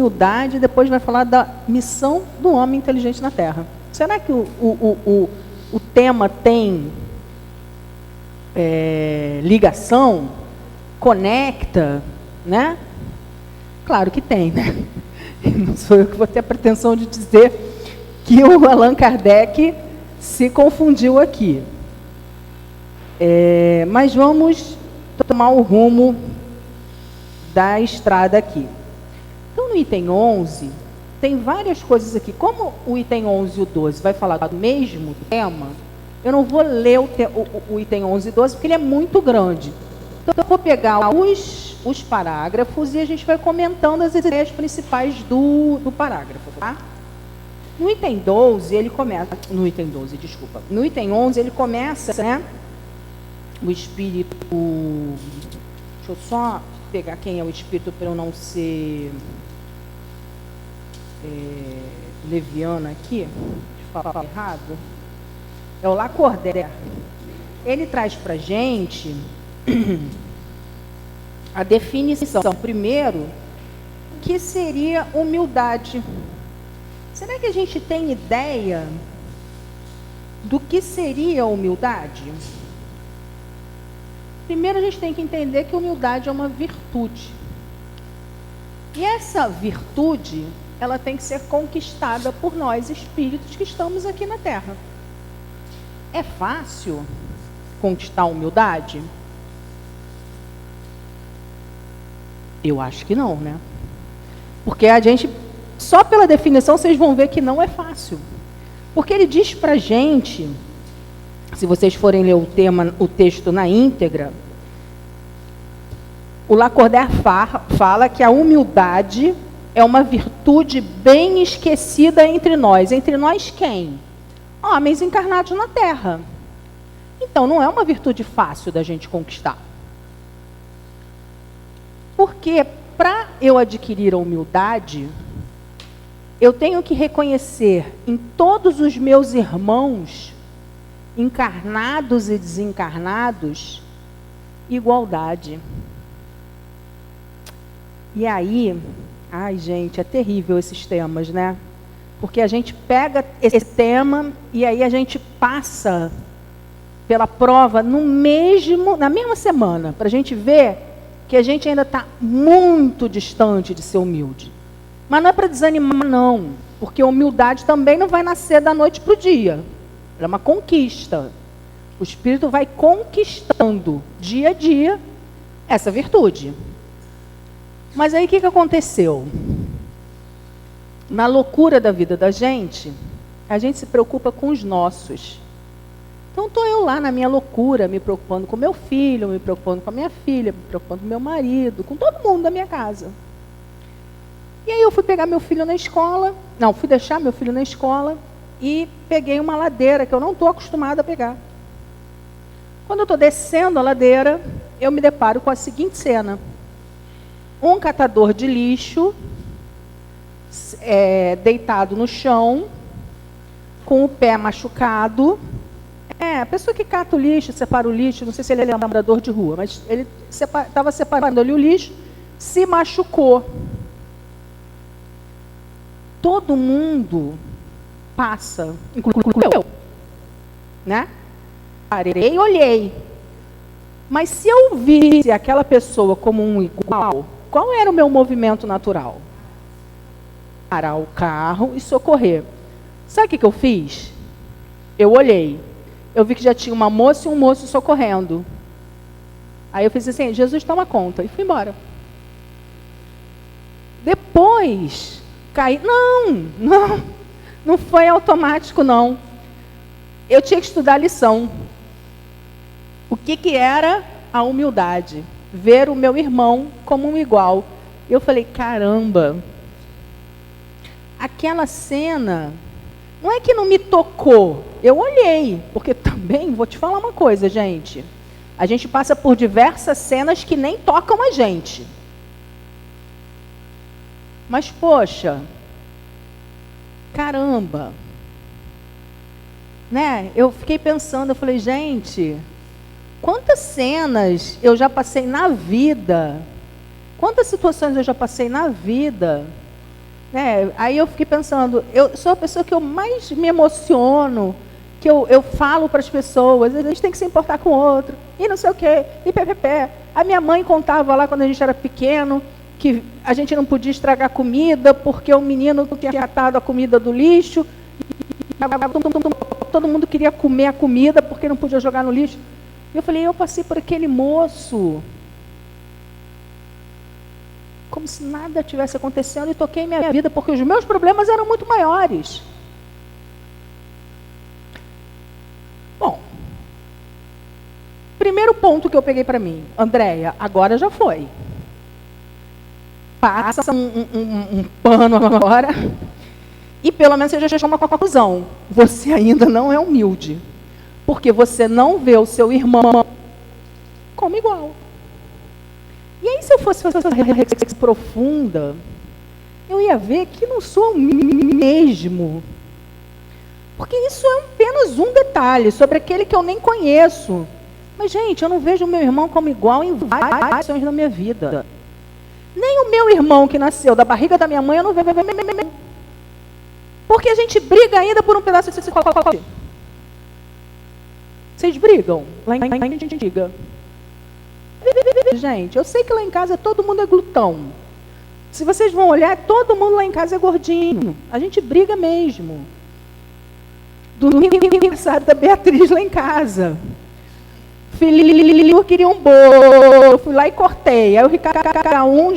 humildade e depois vai falar da missão do homem inteligente na Terra. Será que o tema tem ligação? Conecta? Né? Claro que tem, né? Não sou eu que vou ter a pretensão de dizer que o Allan Kardec se confundiu aqui. Mas vamos tomar o rumo da estrada aqui. Então, no item 11, tem várias coisas aqui. Como o item 11 e o 12 vai falar do mesmo tema, eu não vou ler o item 11 e 12, porque ele é muito grande. Então, eu vou pegar os parágrafos e a gente vai comentando as ideias principais do parágrafo, tá? No item 12, ele começa... No item 12, desculpa. No item 11, ele começa, né? O espírito... Deixa eu só pegar quem é o espírito para eu não ser leviana aqui, de falar errado. É o Lacordaire. Ele traz para a gente a definição. Primeiro, o que seria humildade? Será que a gente tem ideia do que seria humildade? Primeiro, a gente tem que entender que humildade é uma virtude. E essa virtude, ela tem que ser conquistada por nós, espíritos que estamos aqui na Terra. É fácil conquistar a humildade? Eu acho que não, né? Porque a gente, só pela definição, vocês vão ver que não é fácil. Porque ele diz pra gente... Se vocês forem ler o texto na íntegra, o Lacordaire fala que a humildade é uma virtude bem esquecida entre nós. Entre nós quem? Homens encarnados na Terra. Então, não é uma virtude fácil da gente conquistar. Porque, para eu adquirir a humildade, eu tenho que reconhecer em todos os meus irmãos, encarnados e desencarnados, igualdade. E aí, ai gente, é terrível esses temas, né? Porque a gente pega esse tema e aí a gente passa pela prova na mesma semana, para a gente ver que a gente ainda está muito distante de ser humilde. Mas não é para desanimar, não, porque a humildade também não vai nascer da noite para o dia. Ela é uma conquista. O espírito vai conquistando, dia a dia, essa virtude. Mas aí o que aconteceu? Na loucura da vida da gente, a gente se preocupa com os nossos. Então estou eu lá na minha loucura, me preocupando com meu filho, me preocupando com a minha filha, me preocupando com meu marido, com todo mundo da minha casa. E aí eu fui pegar meu filho na escola, fui deixar meu filho na escola e peguei uma ladeira que eu não estou acostumada a pegar. Quando eu estou descendo a ladeira, eu me deparo com a seguinte cena. Um catador de lixo, deitado no chão, com o pé machucado. A pessoa que cata o lixo, separa o lixo, não sei se ele é labrador de rua, mas ele estava separando ali o lixo, se machucou. Todo mundo passa, inclusive eu, né? Parei e olhei. Mas se eu visse aquela pessoa como um igual, qual era o meu movimento natural? Parar o carro e socorrer. Sabe o que eu fiz? Eu olhei. Eu vi que já tinha uma moça e um moço socorrendo. Aí eu fiz assim, Jesus toma conta. E fui embora. Depois, caí. Não foi automático, não. Eu tinha que estudar a lição. O que era a humildade? Ver o meu irmão como um igual. Eu falei, caramba, aquela cena, não é que não me tocou, eu olhei, porque também, vou te falar uma coisa, gente, a gente passa por diversas cenas que nem tocam a gente. Mas, poxa, caramba, né? Eu fiquei pensando, eu falei, gente, quantas cenas eu já passei na vida, quantas situações eu já passei na vida, Né? Aí eu fiquei pensando, eu sou a pessoa que eu mais me emociono, que eu falo para as pessoas, a gente tem que se importar com o outro, e não sei o quê, e pé. A minha mãe contava lá, quando a gente era pequeno, que a gente não podia estragar comida, porque o menino tinha catado a comida do lixo, e todo mundo queria comer a comida, porque não podia jogar no lixo. E eu falei, eu passei por aquele moço, como se nada tivesse acontecendo, e toquei minha vida, porque os meus problemas eram muito maiores. Bom, primeiro ponto que eu peguei para mim, Andréia, agora já foi. Passa um pano agora, e pelo menos você já chegou a uma conclusão. Você ainda não é humilde, porque você não vê o seu irmão como igual. E aí, se eu fosse fazer uma reflexão profunda, eu ia ver que não sou o mesmo. Porque isso é apenas um detalhe sobre aquele que eu nem conheço. Mas, gente, eu não vejo o meu irmão como igual em várias situações da minha vida. Nem o meu irmão que nasceu da barriga da minha mãe, eu não vejo. Porque a gente briga ainda por um pedaço de chocolate. Vocês brigam? Lá em casa a gente briga. Gente, eu sei que lá em casa todo mundo é glutão. Se vocês vão olhar, todo mundo lá em casa é gordinho. A gente briga mesmo. Domingo é aniversário da Beatriz lá em casa. Filho queria um bolo. Eu fui lá e cortei. Aí o Ricardo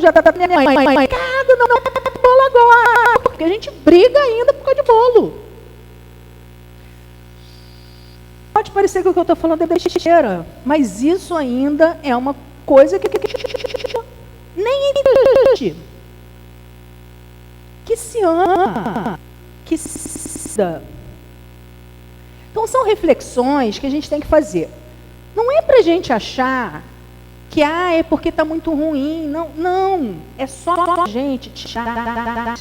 já tá da minha mãe. Ricardo, não é bolo agora. Porque a gente briga ainda por causa de bolo. Pode parecer que o que eu estou falando é besteira, mas isso ainda é uma coisa que nem existe. Que se ama, que se dá. Então são reflexões que a gente tem que fazer. Não é para a gente achar que é porque está muito ruim. Não. É só a gente tirar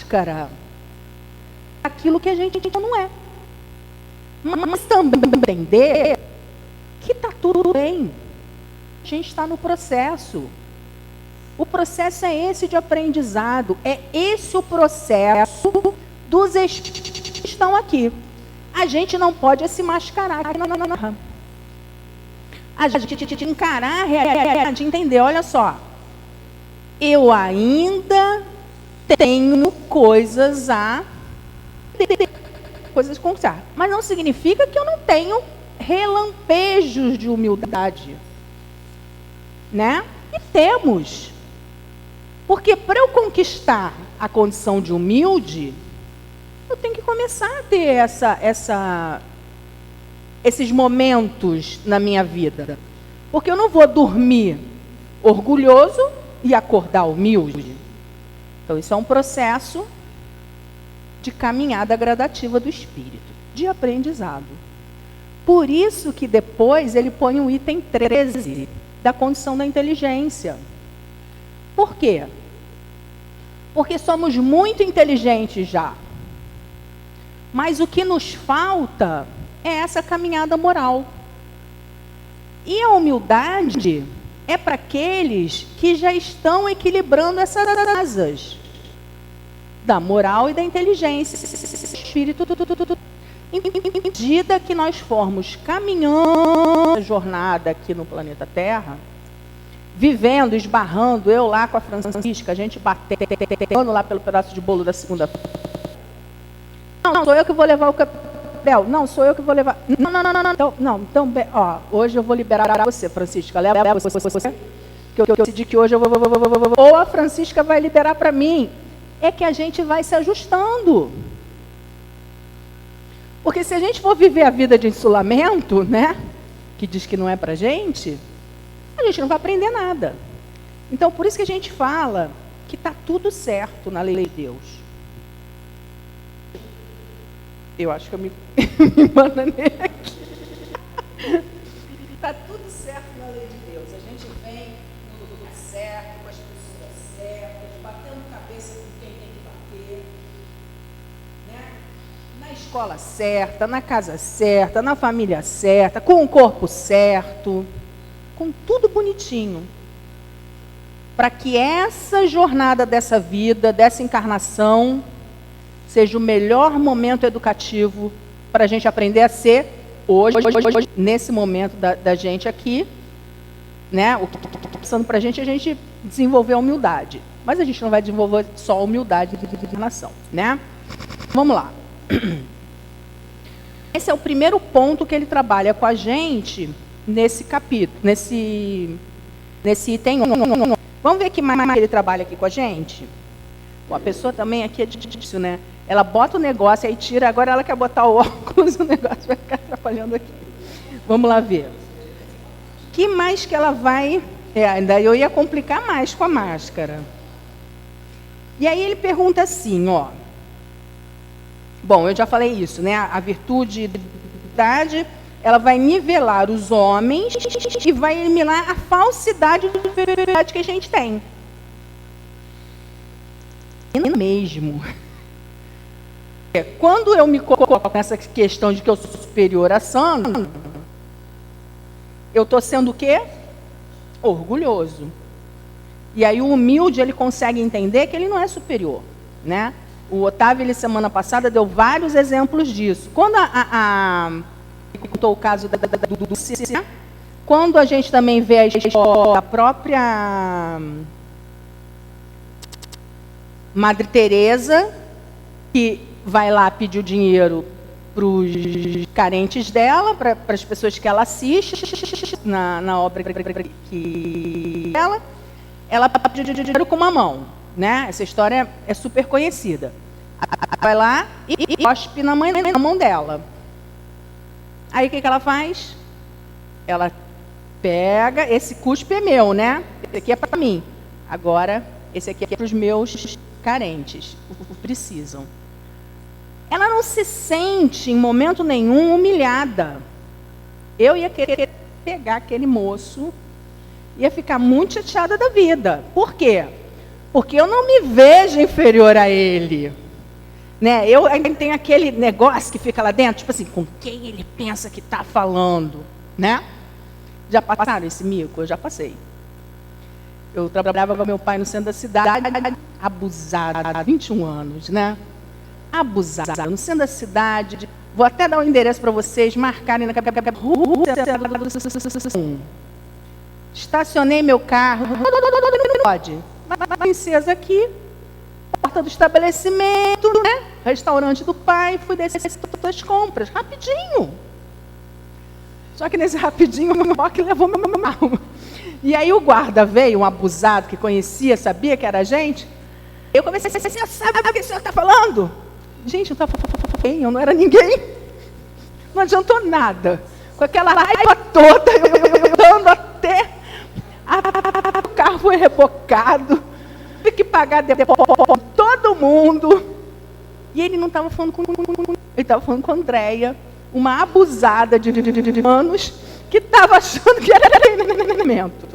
aquilo que a gente não é. Mas também entender que está tudo bem. A gente está no processo. O processo é esse de aprendizado. É esse o processo dos espíritos que estão aqui. A gente não pode se mascarar. A gente encarar a realidade, entender, olha só. Eu ainda tenho coisas a conquistar. Mas não significa que eu não tenho relampejos de humildade. Né? E temos. Porque para eu conquistar a condição de humilde, eu tenho que começar a ter esses momentos na minha vida. Porque eu não vou dormir orgulhoso e acordar humilde. Então, isso é um processo de caminhada gradativa do espírito, de aprendizado. Por isso que depois ele põe o item 13 da condição da inteligência. Por quê? Porque somos muito inteligentes já. Mas o que nos falta é essa caminhada moral. E a humildade é para aqueles que já estão equilibrando essas asas da moral e da inteligência. Espírito, em medida que nós formos caminhando a jornada aqui no planeta Terra, vivendo, esbarrando, eu lá com a Francisca, a gente batendo lá pelo pedaço de bolo da segunda-feira. Não, sou eu que vou levar o Bel, não, sou eu que vou levar. Então, ó, hoje eu vou liberar você, Francisca. Leva você. Que eu decidi que hoje eu vou. Ou a Francisca vai liberar para mim. É que a gente vai se ajustando. Porque se a gente for viver a vida de insulamento, né? Que diz que não é pra gente, a gente não vai aprender nada. Então, por isso que a gente fala que está tudo certo na lei de Deus. Eu acho que eu me bananei aqui. Está tudo certo na lei de Deus. A gente vem no lugar certo, com as pessoas certas, batendo cabeça com quem tem que bater. Né? Na escola certa, na casa certa, na família certa, com o corpo certo, com tudo bonitinho. Para que essa jornada dessa vida, dessa encarnação, seja o melhor momento educativo para a gente aprender a ser hoje nesse momento da gente aqui, né? O que está passando para a gente desenvolver a humildade. Mas a gente não vai desenvolver só a humildade de nação, né? Vamos lá. Esse é o primeiro ponto que ele trabalha com a gente nesse capítulo, nesse item 1. Vamos ver que mais ele trabalha aqui com a gente? Bom, a pessoa também aqui é difícil, né? Ela bota o negócio, aí tira, agora ela quer botar o óculos, o negócio vai ficar atrapalhando aqui. Vamos lá ver. Que mais que ela vai... ainda eu ia complicar mais com a máscara. E aí ele pergunta assim, ó. Bom, eu já falei isso, né? A virtude da verdade, ela vai nivelar os homens e vai eliminar a falsidade de verdade que a gente tem. Mesmo. Quando eu me coloco nessa questão de que eu sou superior a Sandro, eu estou sendo o quê? Orgulhoso. E aí o humilde, ele consegue entender que ele não é superior, né? O Otávio, ele, semana passada, deu vários exemplos disso. Quando contou o caso do Cícero, quando a gente também vê a história da própria Madre Teresa, que vai lá pedir o dinheiro para os carentes dela, para as pessoas que ela assiste na obra que ela pediu dinheiro com uma mão, né? Essa história é super conhecida. Ela vai lá e cospe na mão dela. Aí o que ela faz? Ela pega, esse cuspe é meu, né? Esse aqui é para mim. Agora, esse aqui é para os meus carentes, o precisam. Ela não se sente, em momento nenhum, humilhada. Eu ia querer pegar aquele moço, ia ficar muito chateada da vida. Por quê? Porque eu não me vejo inferior a ele. Né? Eu ainda tenho aquele negócio que fica lá dentro, tipo assim, com quem ele pensa que está falando, né? Já passaram esse mico? Eu já passei. Eu trabalhava com meu pai no centro da cidade, abusado, há 21 anos, né? Abusado, no centro da cidade. Vou até dar o endereço para vocês marcarem na rua. Estacionei meu carro, pode. Princesa aqui, porta do estabelecimento, né? Restaurante do pai, fui descer as compras, rapidinho. Só que nesse rapidinho, o meu boque levou meu carro. E aí o guarda veio, um abusado que conhecia, sabia que era a gente. Eu comecei a dizer, você sabe o que o senhor está falando? Gente, eu não era ninguém. Não adiantou nada. Com aquela raiva toda, eu andando até... o carro foi rebocado. Tive que pagar depois todo mundo. E ele não estava falando com... Ele estava falando com a Andréia, uma abusada de anos, que estava achando que era treinamento.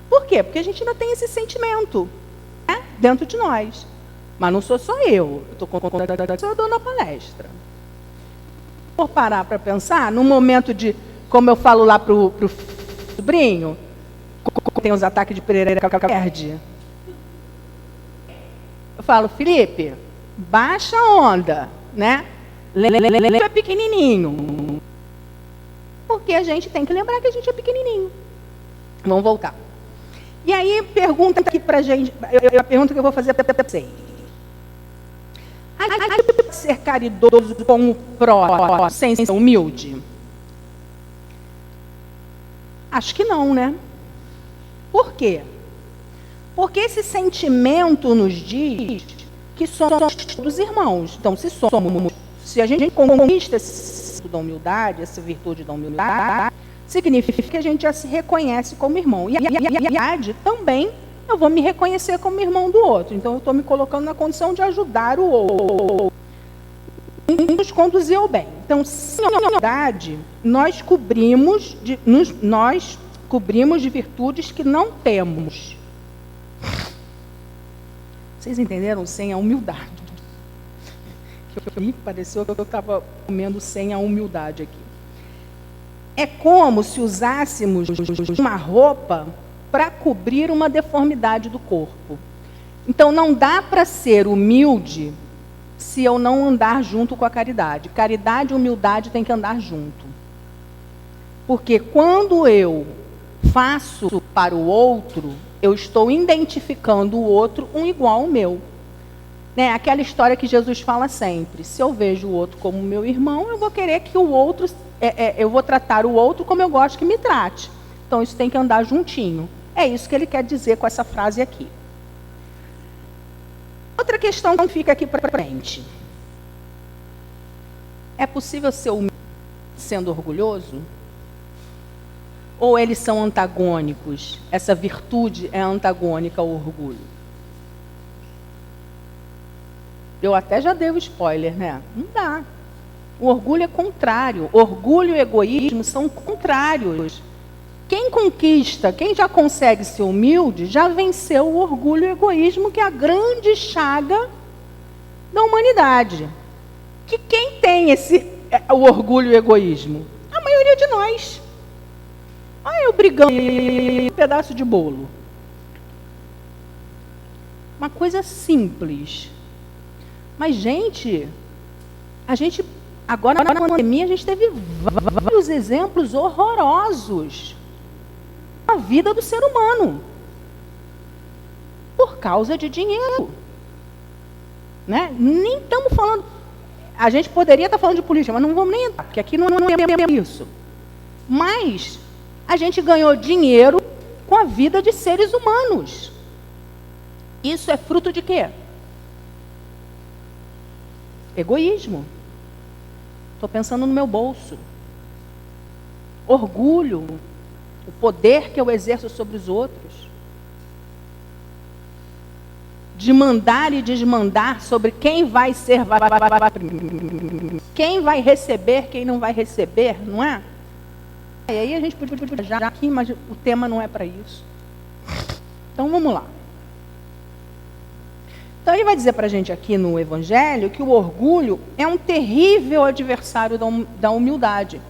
Por quê? Porque a gente ainda tem esse sentimento, né, dentro de nós. Mas não sou só eu. Estou eu dou na palestra. Por parar para pensar, num momento de, como eu falo lá para o sobrinho, tem os ataques de perereira perde. Eu falo, Felipe, baixa a onda, né? Lembra é pequenininho. Porque a gente tem que lembrar que a gente é pequenininho. Vamos voltar. E aí, pergunta aqui pra gente, a pergunta que eu vou fazer para vocês. Ser caridoso com o próximo, sem ser humilde? Acho que não, né? Por quê? Porque esse sentimento nos diz que somos todos irmãos. Então, se a gente conquista esse da humildade, essa virtude da humildade, significa que a gente já se reconhece como irmão. E a verdade também, eu vou me reconhecer como irmão do outro. Então, eu estou me colocando na condição de ajudar o outro, nos conduzir ao bem. Então, sem a humildade, nós cobrimos de virtudes que não temos. Vocês entenderam? Sem a humildade. Me pareceu que eu estava comendo sem a humildade aqui. É como se usássemos uma roupa para cobrir uma deformidade do corpo. Então, não dá para ser humilde se eu não andar junto com a caridade. Caridade e humildade têm que andar junto. Porque quando eu faço para o outro, eu estou identificando o outro um igual ao meu. Né? Aquela história que Jesus fala sempre: se eu vejo o outro como meu irmão, eu vou querer que o outro, eu vou tratar o outro como eu gosto que me trate. Então isso tem que andar juntinho. É isso que ele quer dizer com essa frase aqui. Outra questão que fica aqui para frente. É possível ser humilde sendo orgulhoso? Ou eles são antagônicos? Essa virtude é antagônica ao orgulho? Eu até já dei o spoiler, né? Não dá. O orgulho é contrário. Orgulho e egoísmo são contrários. Quem conquista, quem já consegue ser humilde, já venceu o orgulho e o egoísmo, que é a grande chaga da humanidade. Que quem tem o orgulho e o egoísmo? A maioria de nós. Eu brigando um pedaço de bolo. Uma coisa simples. Mas, gente, agora na pandemia, a gente teve vários exemplos horrorosos na vida do ser humano. Por causa de dinheiro. Né? Nem estamos falando... A gente poderia estar falando de política, mas não vamos nem entrar, porque aqui não é isso. Mas a gente ganhou dinheiro com a vida de seres humanos. Isso é fruto de quê? Egoísmo. Estou pensando no meu bolso. Orgulho. O poder que eu exerço sobre os outros. De mandar e desmandar sobre quem vai ser, quem vai receber, quem não vai receber, não é? E aí a gente podia já aqui, mas o tema não é para isso. Então vamos lá. Então ele vai dizer para a gente aqui no Evangelho que o orgulho é um terrível adversário da humildade.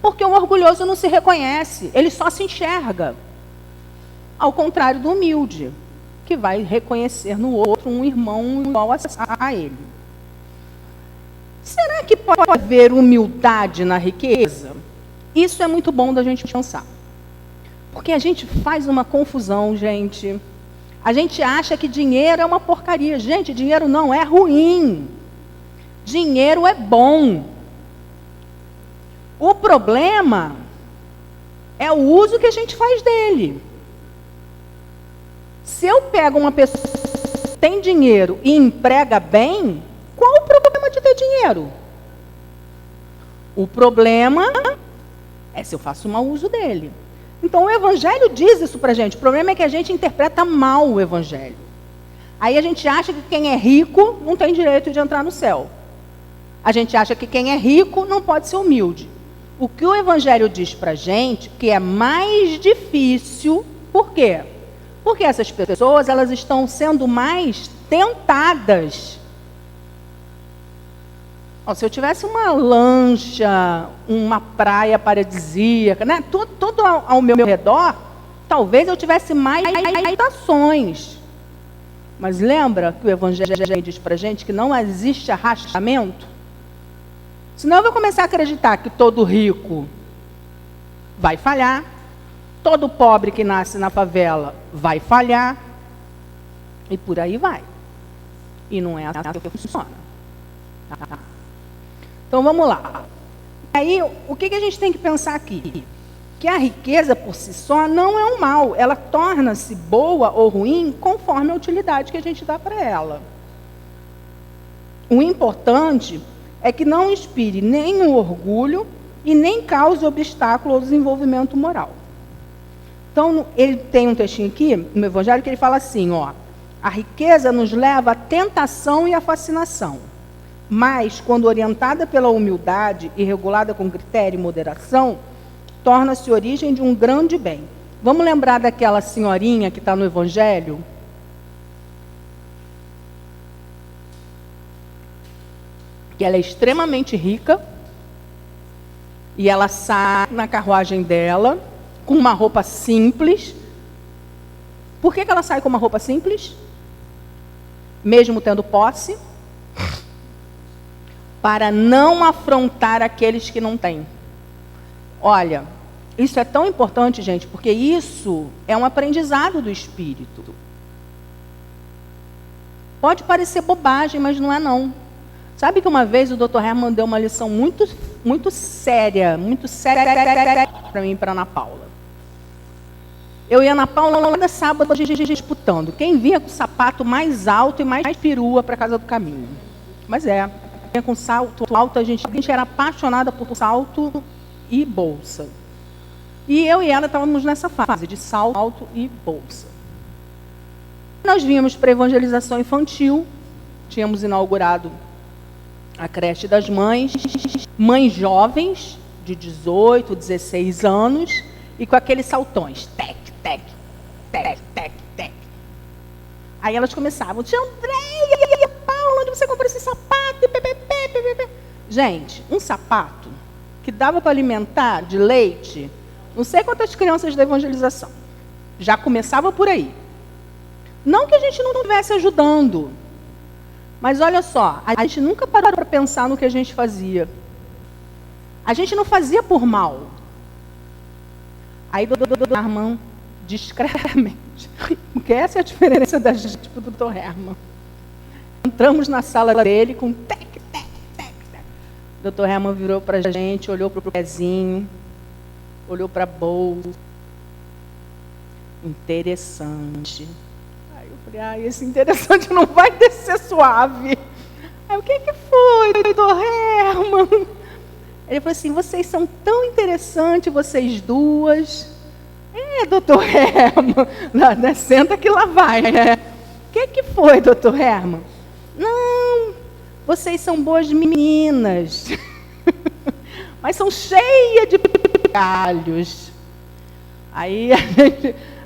Porque o orgulhoso não se reconhece, ele só se enxerga. Ao contrário do humilde, que vai reconhecer no outro um irmão igual a ele. Será que pode haver humildade na riqueza? Isso é muito bom da gente pensar. Porque a gente faz uma confusão, gente. A gente acha que dinheiro é uma porcaria. Gente, dinheiro não é ruim. Dinheiro é bom. O problema é o uso que a gente faz dele. Se eu pego uma pessoa que tem dinheiro e emprega bem, qual o problema de ter dinheiro? O problema é se eu faço mau uso dele. Então o Evangelho diz isso para a gente. O problema é que a gente interpreta mal o Evangelho. Aí a gente acha que quem é rico não tem direito de entrar no céu. A gente acha que quem é rico não pode ser humilde. O que o Evangelho diz para a gente, que é mais difícil, por quê? Porque essas pessoas, elas estão sendo mais tentadas. Se eu tivesse uma lancha, uma praia paradisíaca, né? Tudo ao meu redor, talvez eu tivesse mais tentações. Mas lembra que o Evangelho diz para a gente que não existe arrastamento? Senão eu vou começar a acreditar que todo rico vai falhar, todo pobre que nasce na favela vai falhar, e por aí vai. E não é assim que funciona. Tá? Então vamos lá. Aí, o que a gente tem que pensar aqui? Que a riqueza por si só não é um mal. Ela torna-se boa ou ruim conforme a utilidade que a gente dá para ela. O importante é que não inspire nem o orgulho e nem cause obstáculo ao desenvolvimento moral. Então, ele tem um textinho aqui no Evangelho que ele fala assim, a riqueza nos leva à tentação e à fascinação. Mas, quando orientada pela humildade e regulada com critério e moderação, torna-se origem de um grande bem. Vamos lembrar daquela senhorinha que está no Evangelho? Que ela é extremamente rica, e ela sai na carruagem dela, com uma roupa simples. Por que ela sai com uma roupa simples? Mesmo tendo posse? para não afrontar aqueles que não têm. Olha, isso é tão importante, gente, porque isso é um aprendizado do Espírito. Pode parecer bobagem, mas não é não. Sabe que uma vez o Dr. Herman deu uma lição muito séria para mim e para Ana Paula. Eu e a Ana Paula, cada sábado, a gente disputando. Quem vinha com o sapato mais alto e mais perua para a casa do caminho. Mas vinha com salto alto, a gente era apaixonada por salto e bolsa. E eu e ela estávamos nessa fase de salto alto e bolsa. Nós vínhamos para a evangelização infantil, tínhamos inaugurado a creche das mães jovens, de 18, 16 anos, e com aqueles saltões, tec, tec, tec, tec, tec. Aí elas começavam, tia Andréia, Paula, onde você comprou esse sapato? Gente, um sapato que dava para alimentar de leite, não sei quantas crianças da evangelização. Já começava por aí. Não que a gente não estivesse ajudando, mas olha só, a gente nunca parou para pensar no que a gente fazia. A gente não fazia por mal. Aí o Dr. Herman, discretamente, porque essa é a diferença da gente para o Dr. Herman. Entramos na sala dele com tec, tec, tec, tec. O Dr. Herman virou para a gente, olhou para o pezinho, olhou para a bolsa. Interessante. Aí eu falei, esse interessante não vai descer suave. Aí, o que foi, Dr. Herman? Ele falou assim, vocês são tão interessantes, vocês duas. Dr. Herman, senta que lá vai, né? O que foi, Dr. Herman? Não, vocês são boas meninas, mas são cheias de galhos. Aí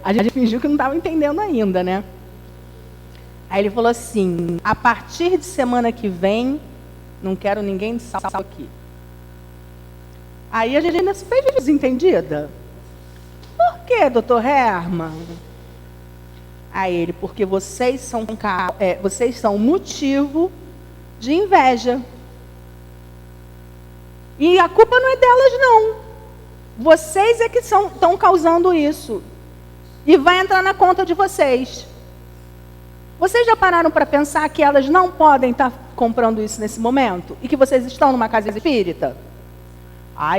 a gente fingiu que não estava entendendo ainda, né? Aí ele falou assim, a partir de semana que vem, não quero ninguém de salto aqui. Aí a gente ainda se fez desentendida. Por que, Dr. Herman? Aí ele, porque vocês são motivo de inveja. E a culpa não é delas, não. Vocês é que estão causando isso. E vai entrar na conta de vocês. Vocês já pararam para pensar que elas não podem estar comprando isso nesse momento? E que vocês estão numa casa espírita? Ai,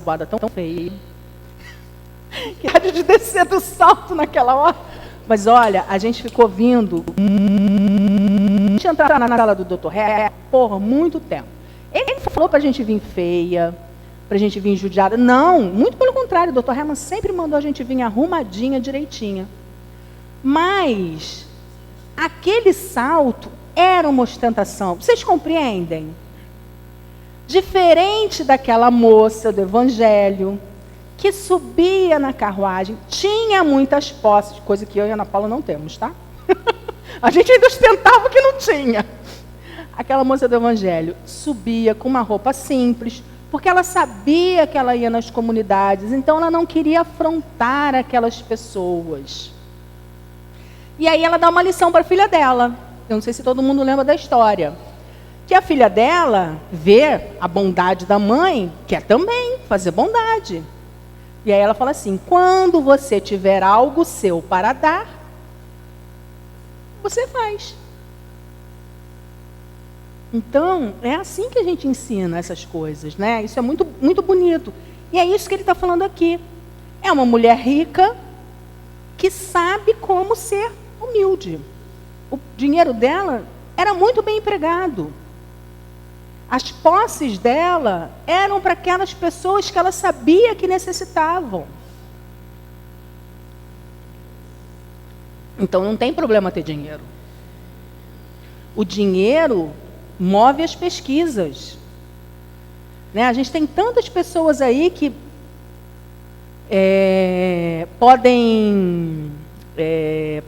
bada tão feia. Que era de descer do salto naquela hora. Mas olha, a gente ficou vindo. A gente entrar na sala do Dr. Herman por muito tempo. Ele falou para a gente vir feia, para a gente vir judiada. Não, muito pelo contrário. O Dr. Herman sempre mandou a gente vir arrumadinha, direitinha. Mas aquele salto era uma ostentação. Vocês compreendem? Diferente daquela moça do Evangelho, que subia na carruagem, tinha muitas posses, coisa que eu e a Ana Paula não temos, tá? A gente ainda ostentava que não tinha. Aquela moça do Evangelho subia com uma roupa simples, porque ela sabia que ela ia nas comunidades, então ela não queria afrontar aquelas pessoas. E aí ela dá uma lição para a filha dela. Eu não sei se todo mundo lembra da história. Que a filha dela vê a bondade da mãe, quer também fazer bondade. E aí ela fala assim, quando você tiver algo seu para dar, você faz. Então, é assim que a gente ensina essas coisas, né? Isso é muito, muito bonito. E é isso que ele está falando aqui. É uma mulher rica que sabe como ser humilde. O dinheiro dela era muito bem empregado. As posses dela eram para aquelas pessoas que ela sabia que necessitavam. Então não tem problema ter dinheiro. O dinheiro move as pesquisas. Né? A gente tem tantas pessoas aí que podem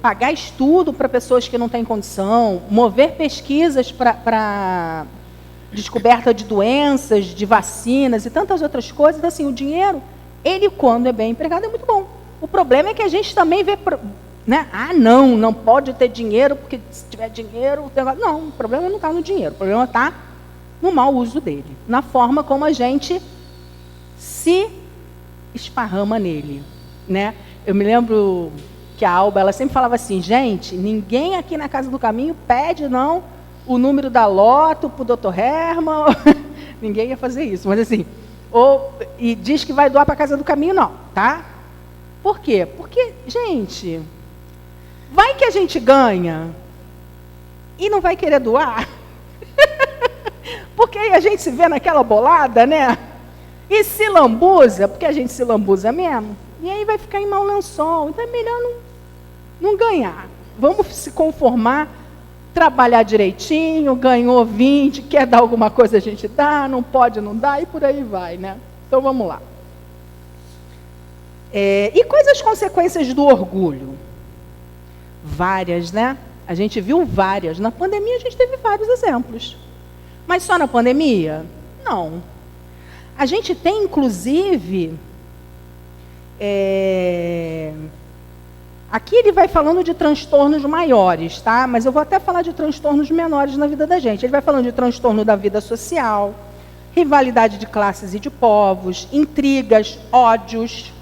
pagar estudo para pessoas que não têm condição, mover pesquisas para descoberta de doenças, de vacinas e tantas outras coisas. Assim, o dinheiro, ele quando é bem empregado é muito bom. O problema é que a gente também vê, né? Não pode ter dinheiro, porque se tiver dinheiro... Não, o problema não está no dinheiro, o problema está no mau uso dele, na forma como a gente se esparrama nele, né? Eu me lembro que a Alba, ela sempre falava assim, gente, ninguém aqui na Casa do Caminho pede, não, o número da loto para o Dr. Herman, ninguém ia fazer isso, mas assim, e diz que vai doar para a Casa do Caminho, não, tá? Por quê? Porque, gente, vai que a gente ganha e não vai querer doar, porque aí a gente se vê naquela bolada, né? E se lambuza, porque a gente se lambuza mesmo, e aí vai ficar em mau lençol, então é melhor não ganhar. Vamos se conformar, trabalhar direitinho, ganhou 20, quer dar alguma coisa a gente dá, não pode, não dá, e por aí vai, né? Então vamos lá. E quais as consequências do orgulho? Várias, né? A gente viu várias. Na pandemia a gente teve vários exemplos. Mas só na pandemia? Não. A gente tem, inclusive, aqui ele vai falando de transtornos maiores, tá? Mas eu vou até falar de transtornos menores na vida da gente. Ele vai falando de transtorno da vida social, rivalidade de classes e de povos, intrigas, ódios,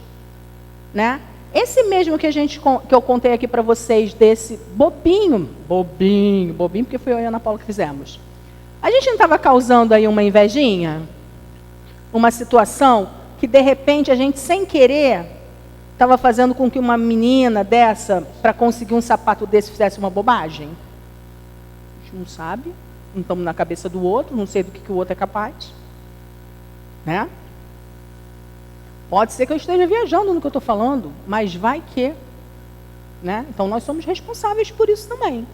né? Esse mesmo que eu contei aqui para vocês, desse bobinho, porque foi eu e a Ana Paula que fizemos. A gente não estava causando aí uma invejinha? Uma situação que, de repente, a gente, sem querer, estava fazendo com que uma menina dessa, para conseguir um sapato desse, fizesse uma bobagem? A gente não sabe, não estamos na cabeça do outro, não sei do que o outro é capaz. Né? Pode ser que eu esteja viajando no que eu estou falando, mas vai que. Né? Então, nós somos responsáveis por isso também.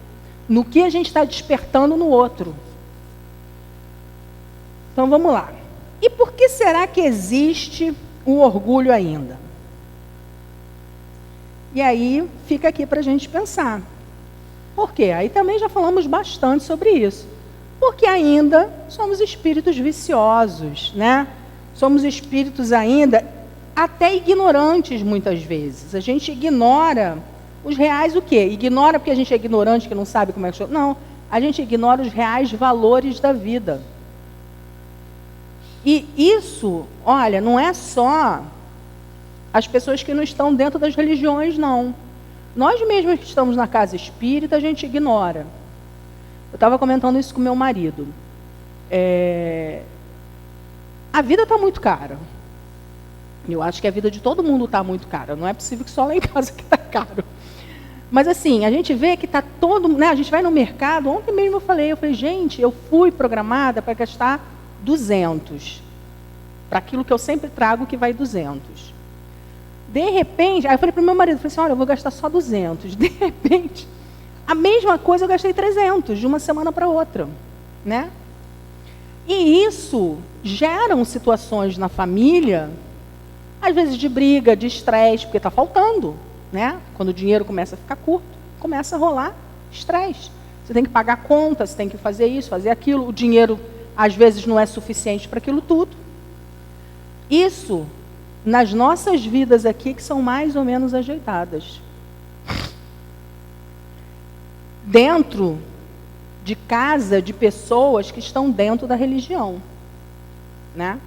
No que a gente está despertando no outro. Então, vamos lá. E por que será que existe o orgulho ainda? E aí, fica aqui para a gente pensar. Por quê? Aí também já falamos bastante sobre isso. Porque ainda somos espíritos viciosos, né? Somos espíritos ainda até ignorantes, muitas vezes. A gente ignora os reais o quê? Ignora porque a gente é ignorante, que não sabe como é que... Não, a gente ignora os reais valores da vida. E isso, olha, não é só as pessoas que não estão dentro das religiões, não. Nós mesmos que estamos na casa espírita, a gente ignora. Eu estava comentando isso com meu marido. A vida está muito cara. Eu acho que a vida de todo mundo está muito cara. Não é possível que só lá em casa que está caro. Mas assim, a gente vê que está todo... Né, a gente vai no mercado, ontem mesmo eu falei, gente, eu fui programada para gastar 200. Para aquilo que eu sempre trago, que vai 200. De repente, aí eu falei para o meu marido, falei assim, olha, eu vou gastar só 200. De repente, a mesma coisa eu gastei 300, de uma semana para outra. Né? E isso geram situações na família, às vezes de briga, de estresse, porque está faltando. Né? Quando o dinheiro começa a ficar curto, começa a rolar estresse. Você tem que pagar conta, você tem que fazer isso, fazer aquilo. O dinheiro, às vezes, não é suficiente para aquilo tudo. Isso, nas nossas vidas aqui, que são mais ou menos ajeitadas. Dentro de casa de pessoas que estão dentro da religião. Né?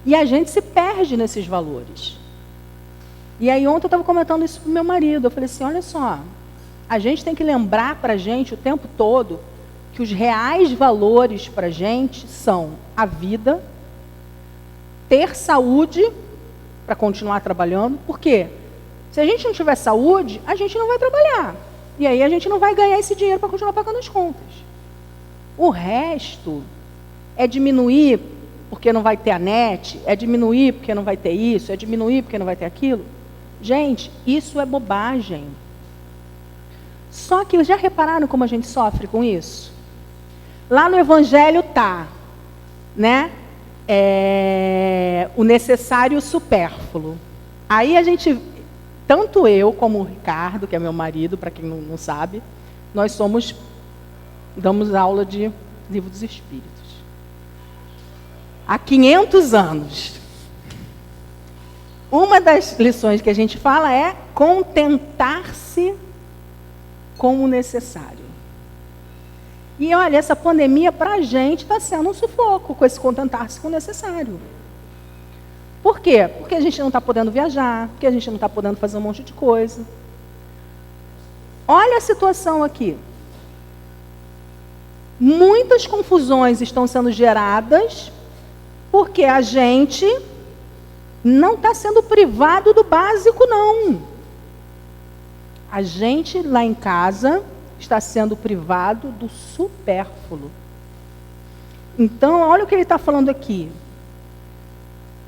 E a gente se perde nesses valores. E aí ontem eu estava comentando isso com o meu marido. Eu falei assim, olha só, a gente tem que lembrar para a gente o tempo todo que os reais valores para a gente são a vida, ter saúde para continuar trabalhando. Por quê? Se a gente não tiver saúde, a gente não vai trabalhar. E aí a gente não vai ganhar esse dinheiro para continuar pagando as contas. O resto é diminuir porque não vai ter a net, é diminuir porque não vai ter isso, é diminuir porque não vai ter aquilo. Gente, isso é bobagem. Só que já repararam como a gente sofre com isso? Lá no Evangelho tá, né? O necessário e o supérfluo. Aí a gente, tanto eu como o Ricardo, que é meu marido, para quem não sabe, nós damos aula de Livro dos Espíritos. Há 500 anos. Uma das lições que a gente fala é contentar-se com o necessário. E olha, essa pandemia para a gente está sendo um sufoco com esse contentar-se com o necessário. Por quê? Porque a gente não está podendo viajar, porque a gente não está podendo fazer um monte de coisa. Olha a situação aqui. Muitas confusões estão sendo geradas porque a gente não está sendo privado do básico, não. A gente lá em casa está sendo privado do supérfluo. Então, olha o que ele está falando aqui.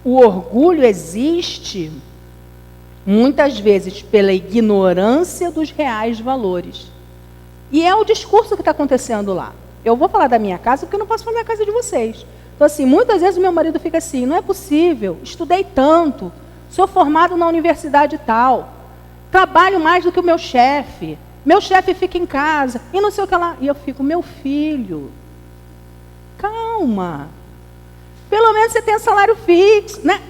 O orgulho existe, muitas vezes, pela ignorância dos reais valores. E é o discurso que está acontecendo lá. Eu vou falar da minha casa, porque eu não posso falar da casa de vocês. Então, assim, muitas vezes o meu marido fica assim, não é possível, estudei tanto, sou formado na universidade tal, trabalho mais do que o meu chefe fica em casa, e não sei o que lá. E eu fico, meu filho, calma. Pelo menos você tem salário fixo, né?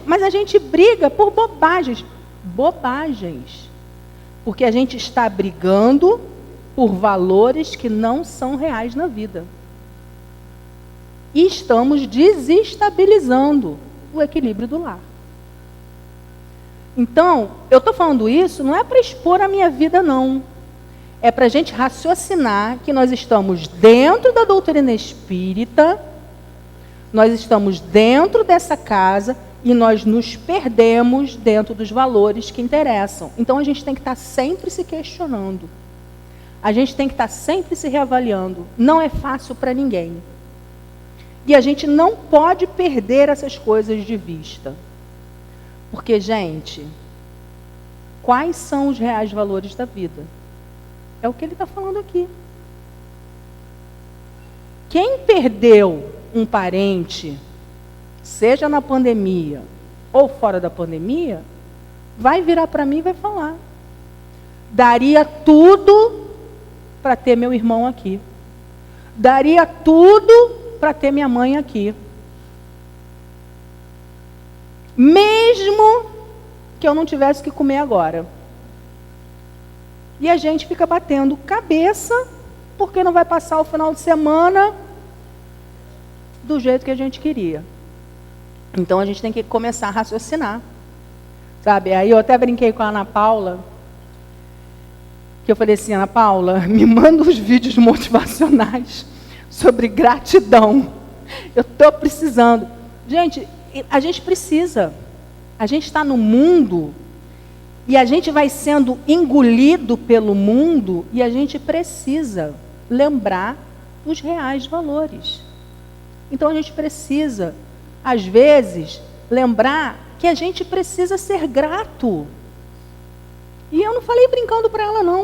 Mas a gente briga por bobagens. Bobagens. Porque a gente está brigando por valores que não são reais na vida. E estamos desestabilizando o equilíbrio do lar. Então, eu estou falando isso, não é para expor a minha vida, não. É para a gente raciocinar que nós estamos dentro da doutrina espírita, nós estamos dentro dessa casa e nós nos perdemos dentro dos valores que interessam. Então, a gente tem que estar sempre se questionando. A gente tem que estar sempre se reavaliando. Não é fácil para ninguém. E a gente não pode perder essas coisas de vista. Porque, gente, quais são os reais valores da vida? É o que ele está falando aqui. Quem perdeu um parente, seja na pandemia ou fora da pandemia, vai virar para mim e vai falar. Daria tudo para ter meu irmão aqui. Daria tudo para ter minha mãe aqui. Mesmo que eu não tivesse que comer agora. E a gente fica batendo cabeça porque não vai passar o final de semana do jeito que a gente queria. Então a gente tem que começar a raciocinar. Sabe? Aí eu até brinquei com a Ana Paula, que eu falei assim, Ana Paula, me manda os vídeos motivacionais sobre gratidão. Eu estou precisando. Gente, a gente precisa. A gente está no mundo e a gente vai sendo engolido pelo mundo e a gente precisa lembrar dos reais valores. Então a gente precisa, às vezes, lembrar que a gente precisa ser grato. E eu não falei brincando para ela, não.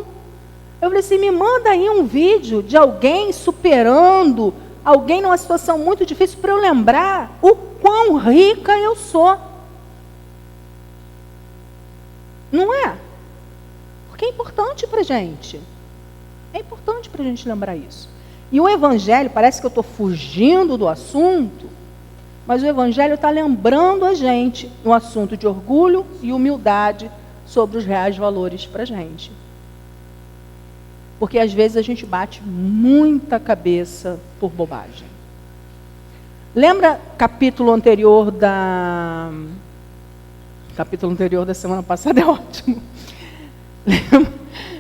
Eu falei assim, me manda aí um vídeo de alguém superando, alguém numa situação muito difícil, para eu lembrar o quão rica eu sou. Não é? Porque é importante para a gente. É importante para a gente lembrar isso. E o Evangelho, parece que eu estou fugindo do assunto, mas o Evangelho está lembrando a gente no assunto de orgulho e humildade sobre os reais valores para a gente. Porque às vezes a gente bate muita cabeça por bobagem. Lembra capítulo anterior da semana passada? É ótimo.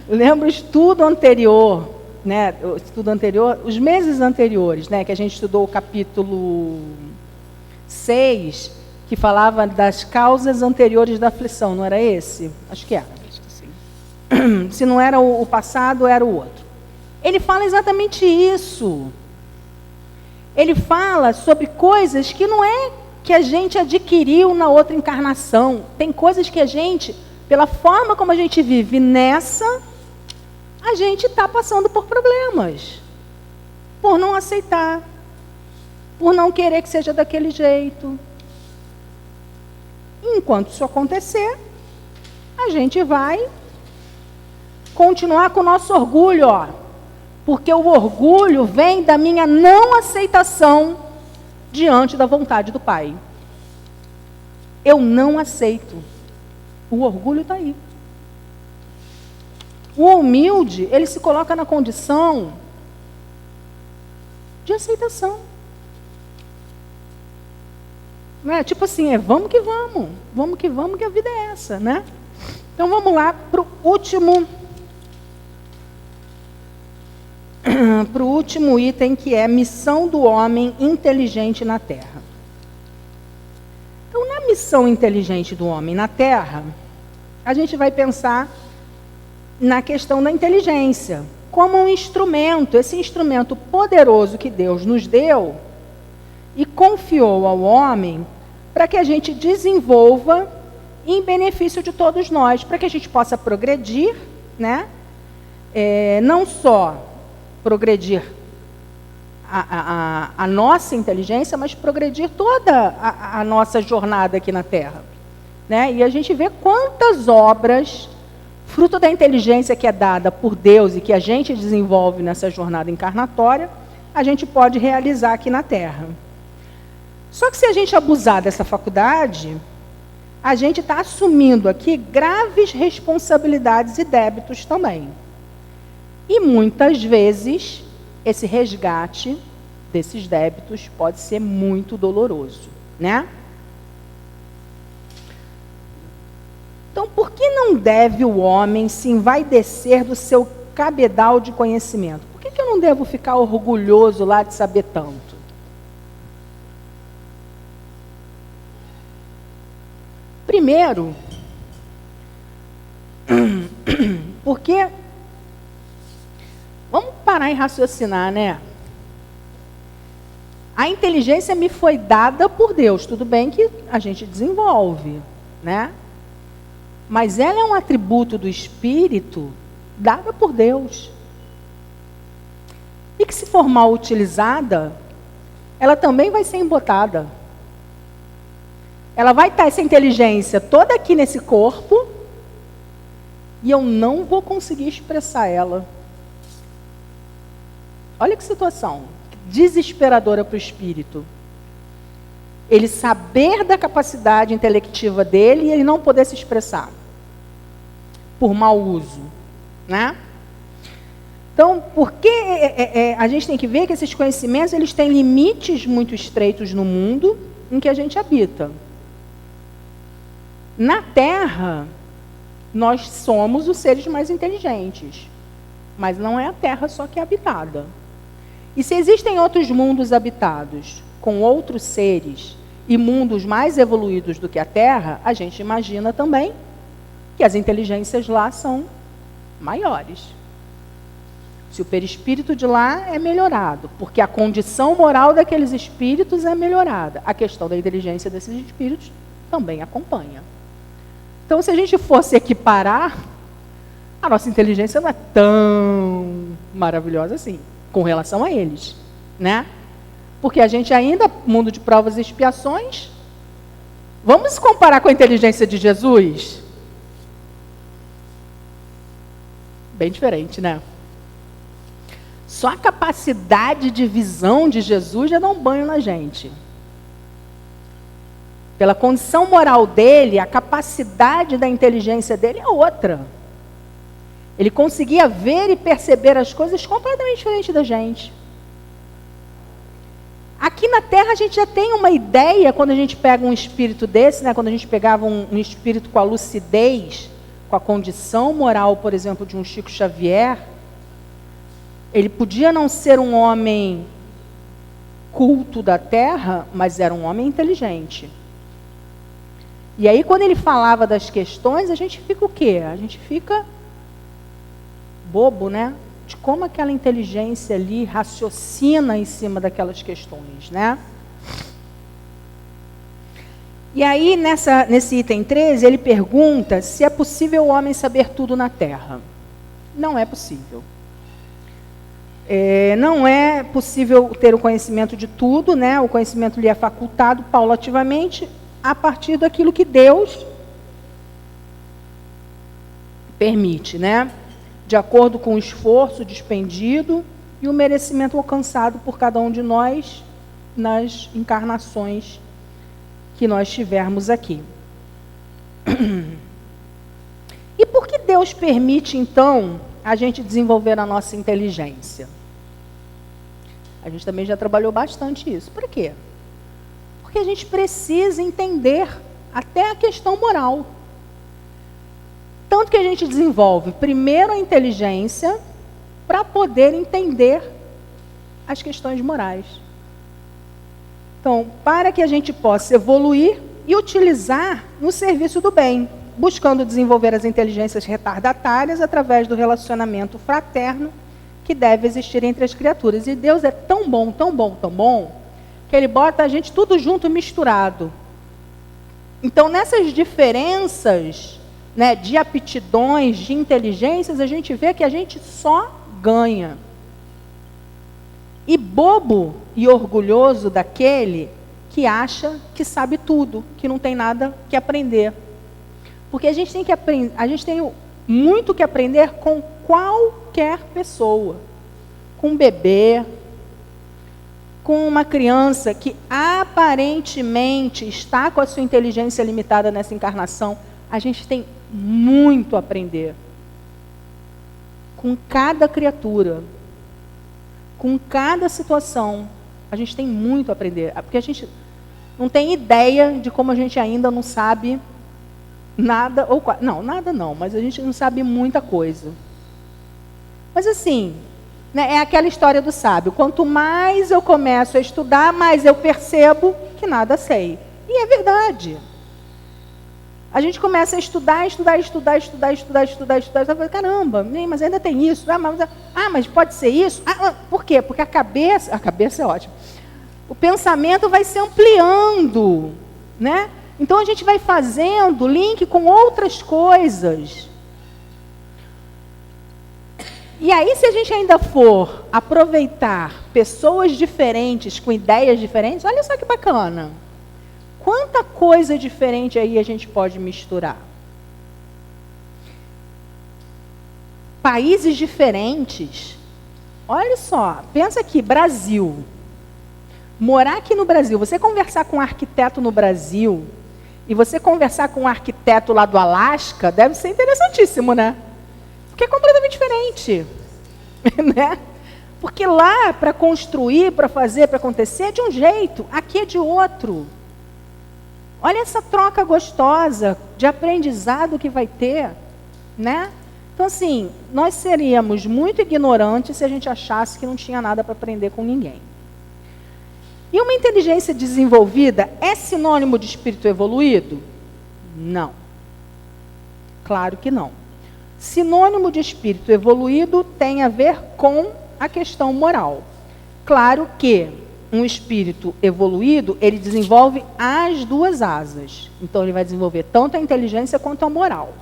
Lembra o estudo anterior, né? O estudo anterior, os meses anteriores, né? Que a gente estudou o capítulo 6, que falava das causas anteriores da aflição, não era esse? Acho que era. Se não era o passado, era o outro. Ele fala exatamente isso. Ele fala sobre coisas que não é que a gente adquiriu na outra encarnação. Tem coisas que a gente, pela forma como a gente vive nessa, a gente está passando por problemas. Por não aceitar. Por não querer que seja daquele jeito. Enquanto isso acontecer, a gente vai continuar com o nosso orgulho, ó. Porque o orgulho vem da minha não aceitação diante da vontade do Pai. Eu não aceito. O orgulho está aí. O humilde, ele se coloca na condição de aceitação. Não é? Tipo assim, vamos que a vida é essa, né? Então vamos lá para o último item, que é missão do homem inteligente na Terra. Então, na missão inteligente do homem na Terra, a gente vai pensar na questão da inteligência, como um instrumento, esse instrumento poderoso que Deus nos deu e confiou ao homem para que a gente desenvolva em benefício de todos nós, para que a gente possa progredir, né? Não só progredir a nossa inteligência, mas progredir toda a nossa jornada aqui na Terra, né? E a gente vê quantas obras, fruto da inteligência que é dada por Deus e que a gente desenvolve nessa jornada encarnatória, a gente pode realizar aqui na Terra. Só que se a gente abusar dessa faculdade, a gente está assumindo aqui graves responsabilidades e débitos também. E muitas vezes, esse resgate desses débitos pode ser muito doloroso, né? Então, por que não deve o homem se envaidecer do seu cabedal de conhecimento? Por que eu não devo ficar orgulhoso lá de saber tanto? Primeiro, porque, vamos parar e raciocinar, né? A inteligência me foi dada por Deus, tudo bem que a gente desenvolve, né? Mas ela é um atributo do Espírito dada por Deus. E que, se for mal utilizada, ela também vai ser embotada. Ela vai estar, essa inteligência toda aqui nesse corpo, e eu não vou conseguir expressar ela. Olha que situação desesperadora para o espírito. Ele saber da capacidade intelectiva dele e ele não poder se expressar por mau uso, né? Então, porque a gente tem que ver que esses conhecimentos, eles têm limites muito estreitos no mundo em que a gente habita. Na Terra, nós somos os seres mais inteligentes, mas não é a Terra só que é habitada. E se existem outros mundos habitados com outros seres e mundos mais evoluídos do que a Terra, a gente imagina também que as inteligências lá são maiores. Se o perispírito de lá é melhorado, porque a condição moral daqueles espíritos é melhorada, a questão da inteligência desses espíritos também acompanha. Então, se a gente fosse equiparar, a nossa inteligência não é tão maravilhosa assim, com relação a eles, né? Porque a gente ainda, mundo de provas e expiações, vamos comparar com a inteligência de Jesus? Bem diferente, né? Só a capacidade de visão de Jesus já dá um banho na gente. Pela condição moral dele, a capacidade da inteligência dele é outra. Ele conseguia ver e perceber as coisas completamente diferente da gente. Aqui na Terra a gente já tem uma ideia, quando a gente pega um espírito desse, né, quando a gente pegava um espírito com a lucidez, com a condição moral, por exemplo, de um Chico Xavier, ele podia não ser um homem culto da Terra, mas era um homem inteligente. E aí, quando ele falava das questões, a gente fica o quê? A gente fica bobo, né? De como aquela inteligência ali raciocina em cima daquelas questões, né? E aí, nesse item 13, ele pergunta se é possível o homem saber tudo na Terra. Não é possível. Não é possível ter o conhecimento de tudo, né? O conhecimento lhe é facultado paulativamente, a partir daquilo que Deus permite, né? De acordo com o esforço despendido e o merecimento alcançado por cada um de nós nas encarnações que nós tivermos aqui. E por que Deus permite, então, a gente desenvolver a nossa inteligência? A gente também já trabalhou bastante isso. Por quê? Porque a gente precisa entender até a questão moral. Tanto que a gente desenvolve primeiro a inteligência para poder entender as questões morais. Então, para que a gente possa evoluir e utilizar no serviço do bem, buscando desenvolver as inteligências retardatárias através do relacionamento fraterno que deve existir entre as criaturas. E Deus é tão bom, tão bom, tão bom, que Ele bota a gente tudo junto, misturado. Então, nessas diferenças, né, de aptidões, de inteligências, a gente vê que a gente só ganha. E bobo e orgulhoso daquele que acha que sabe tudo, que não tem nada que aprender. Porque a gente tem que aprender, a gente tem muito que aprender com qualquer pessoa, com um bebê, com uma criança que aparentemente está com a sua inteligência limitada nessa encarnação. A gente tem muito a aprender com cada criatura, com cada situação. A gente tem muito a aprender, porque a gente não tem ideia de como a gente ainda não sabe nada, ou não, nada não, mas a gente não sabe muita coisa. Mas assim, né, é aquela história do sábio, quanto mais eu começo a estudar, mais eu percebo que nada sei. E é verdade. A gente começa a estudar, caramba, mas ainda tem isso. Mas pode ser isso? Por quê? Porque a cabeça é ótima. O pensamento vai se ampliando, né? Então a gente vai fazendo link com outras coisas. E aí, se a gente ainda for aproveitar pessoas diferentes, com ideias diferentes, olha só que bacana. Quanta coisa diferente aí a gente pode misturar. Países diferentes. Olha só, pensa aqui, Brasil. Morar aqui no Brasil, você conversar com um arquiteto no Brasil e você conversar com um arquiteto lá do Alasca, deve ser interessantíssimo, né? Porque é completamente diferente, né? Porque lá, para construir, para fazer, para acontecer, é de um jeito, aqui é de outro. Olha essa troca gostosa de aprendizado que vai ter, né? Então, assim, nós seríamos muito ignorantes se a gente achasse que não tinha nada para aprender com ninguém. E uma inteligência desenvolvida é sinônimo de espírito evoluído? Não. Claro que não. Sinônimo de espírito evoluído tem a ver com a questão moral. Claro que um espírito evoluído, ele desenvolve as duas asas. Então, ele vai desenvolver tanto a inteligência quanto a moral.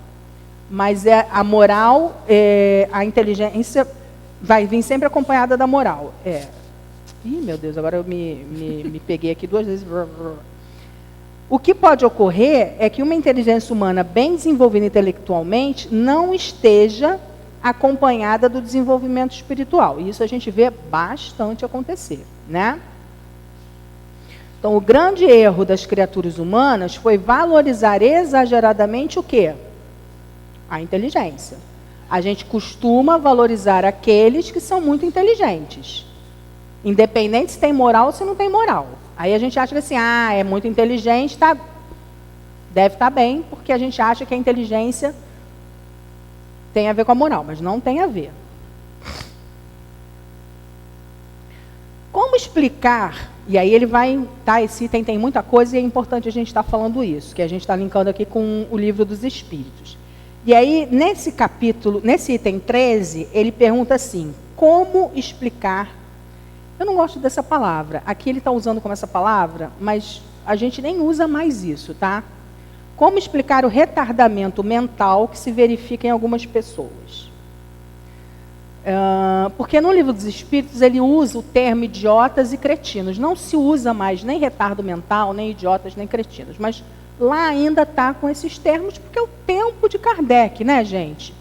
Mas a moral, a inteligência vai vir sempre acompanhada da moral. Ih, meu Deus, agora eu me peguei aqui duas vezes. O que pode ocorrer é que uma inteligência humana bem desenvolvida intelectualmente não esteja acompanhada do desenvolvimento espiritual. E isso a gente vê bastante acontecer, né? Então, o grande erro das criaturas humanas foi valorizar exageradamente o quê? A inteligência. A gente costuma valorizar aqueles que são muito inteligentes. Independente se tem moral ou se não tem moral. Aí a gente acha que assim, é muito inteligente, deve estar bem, porque a gente acha que a inteligência tem a ver com a moral, mas não tem a ver. Como explicar? E aí ele vai, esse item tem muita coisa e é importante a gente estar falando isso, que a gente está linkando aqui com o Livro dos Espíritos. E aí, nesse capítulo, nesse item 13, ele pergunta assim, como explicar? Eu não gosto dessa palavra. Aqui ele está usando como essa palavra, mas a gente nem usa mais isso, tá? Como explicar o retardamento mental que se verifica em algumas pessoas? Porque no Livro dos Espíritos ele usa o termo idiotas e cretinos. Não se usa mais nem retardo mental, nem idiotas, nem cretinos. Mas lá ainda está com esses termos, porque é o tempo de Kardec, né, gente?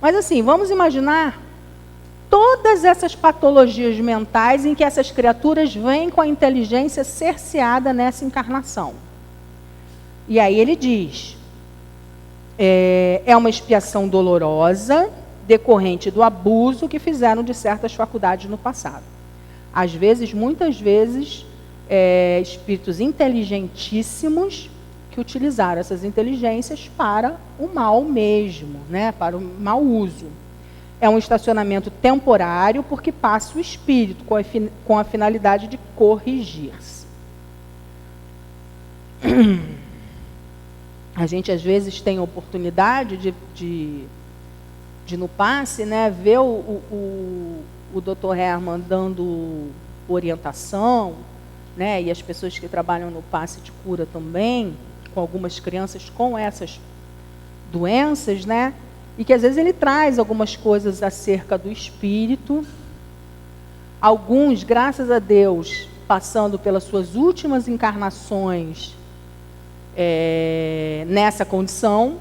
Mas assim, vamos imaginar todas essas patologias mentais em que essas criaturas vêm com a inteligência cerceada nessa encarnação. E aí ele diz, é uma expiação dolorosa, decorrente do abuso que fizeram de certas faculdades no passado. Às vezes, muitas vezes, espíritos inteligentíssimos que utilizaram essas inteligências para o mal mesmo, né? Para o mau uso. É um estacionamento temporário porque passa o espírito com a finalidade de corrigir-se. A gente às vezes tem a oportunidade de no passe, né, ver o Dr. Hermann dando orientação, né, e as pessoas que trabalham no passe de cura também, com algumas crianças com essas doenças, né, e que às vezes ele traz algumas coisas acerca do espírito. Alguns, graças a Deus, passando pelas suas últimas encarnações nessa condição.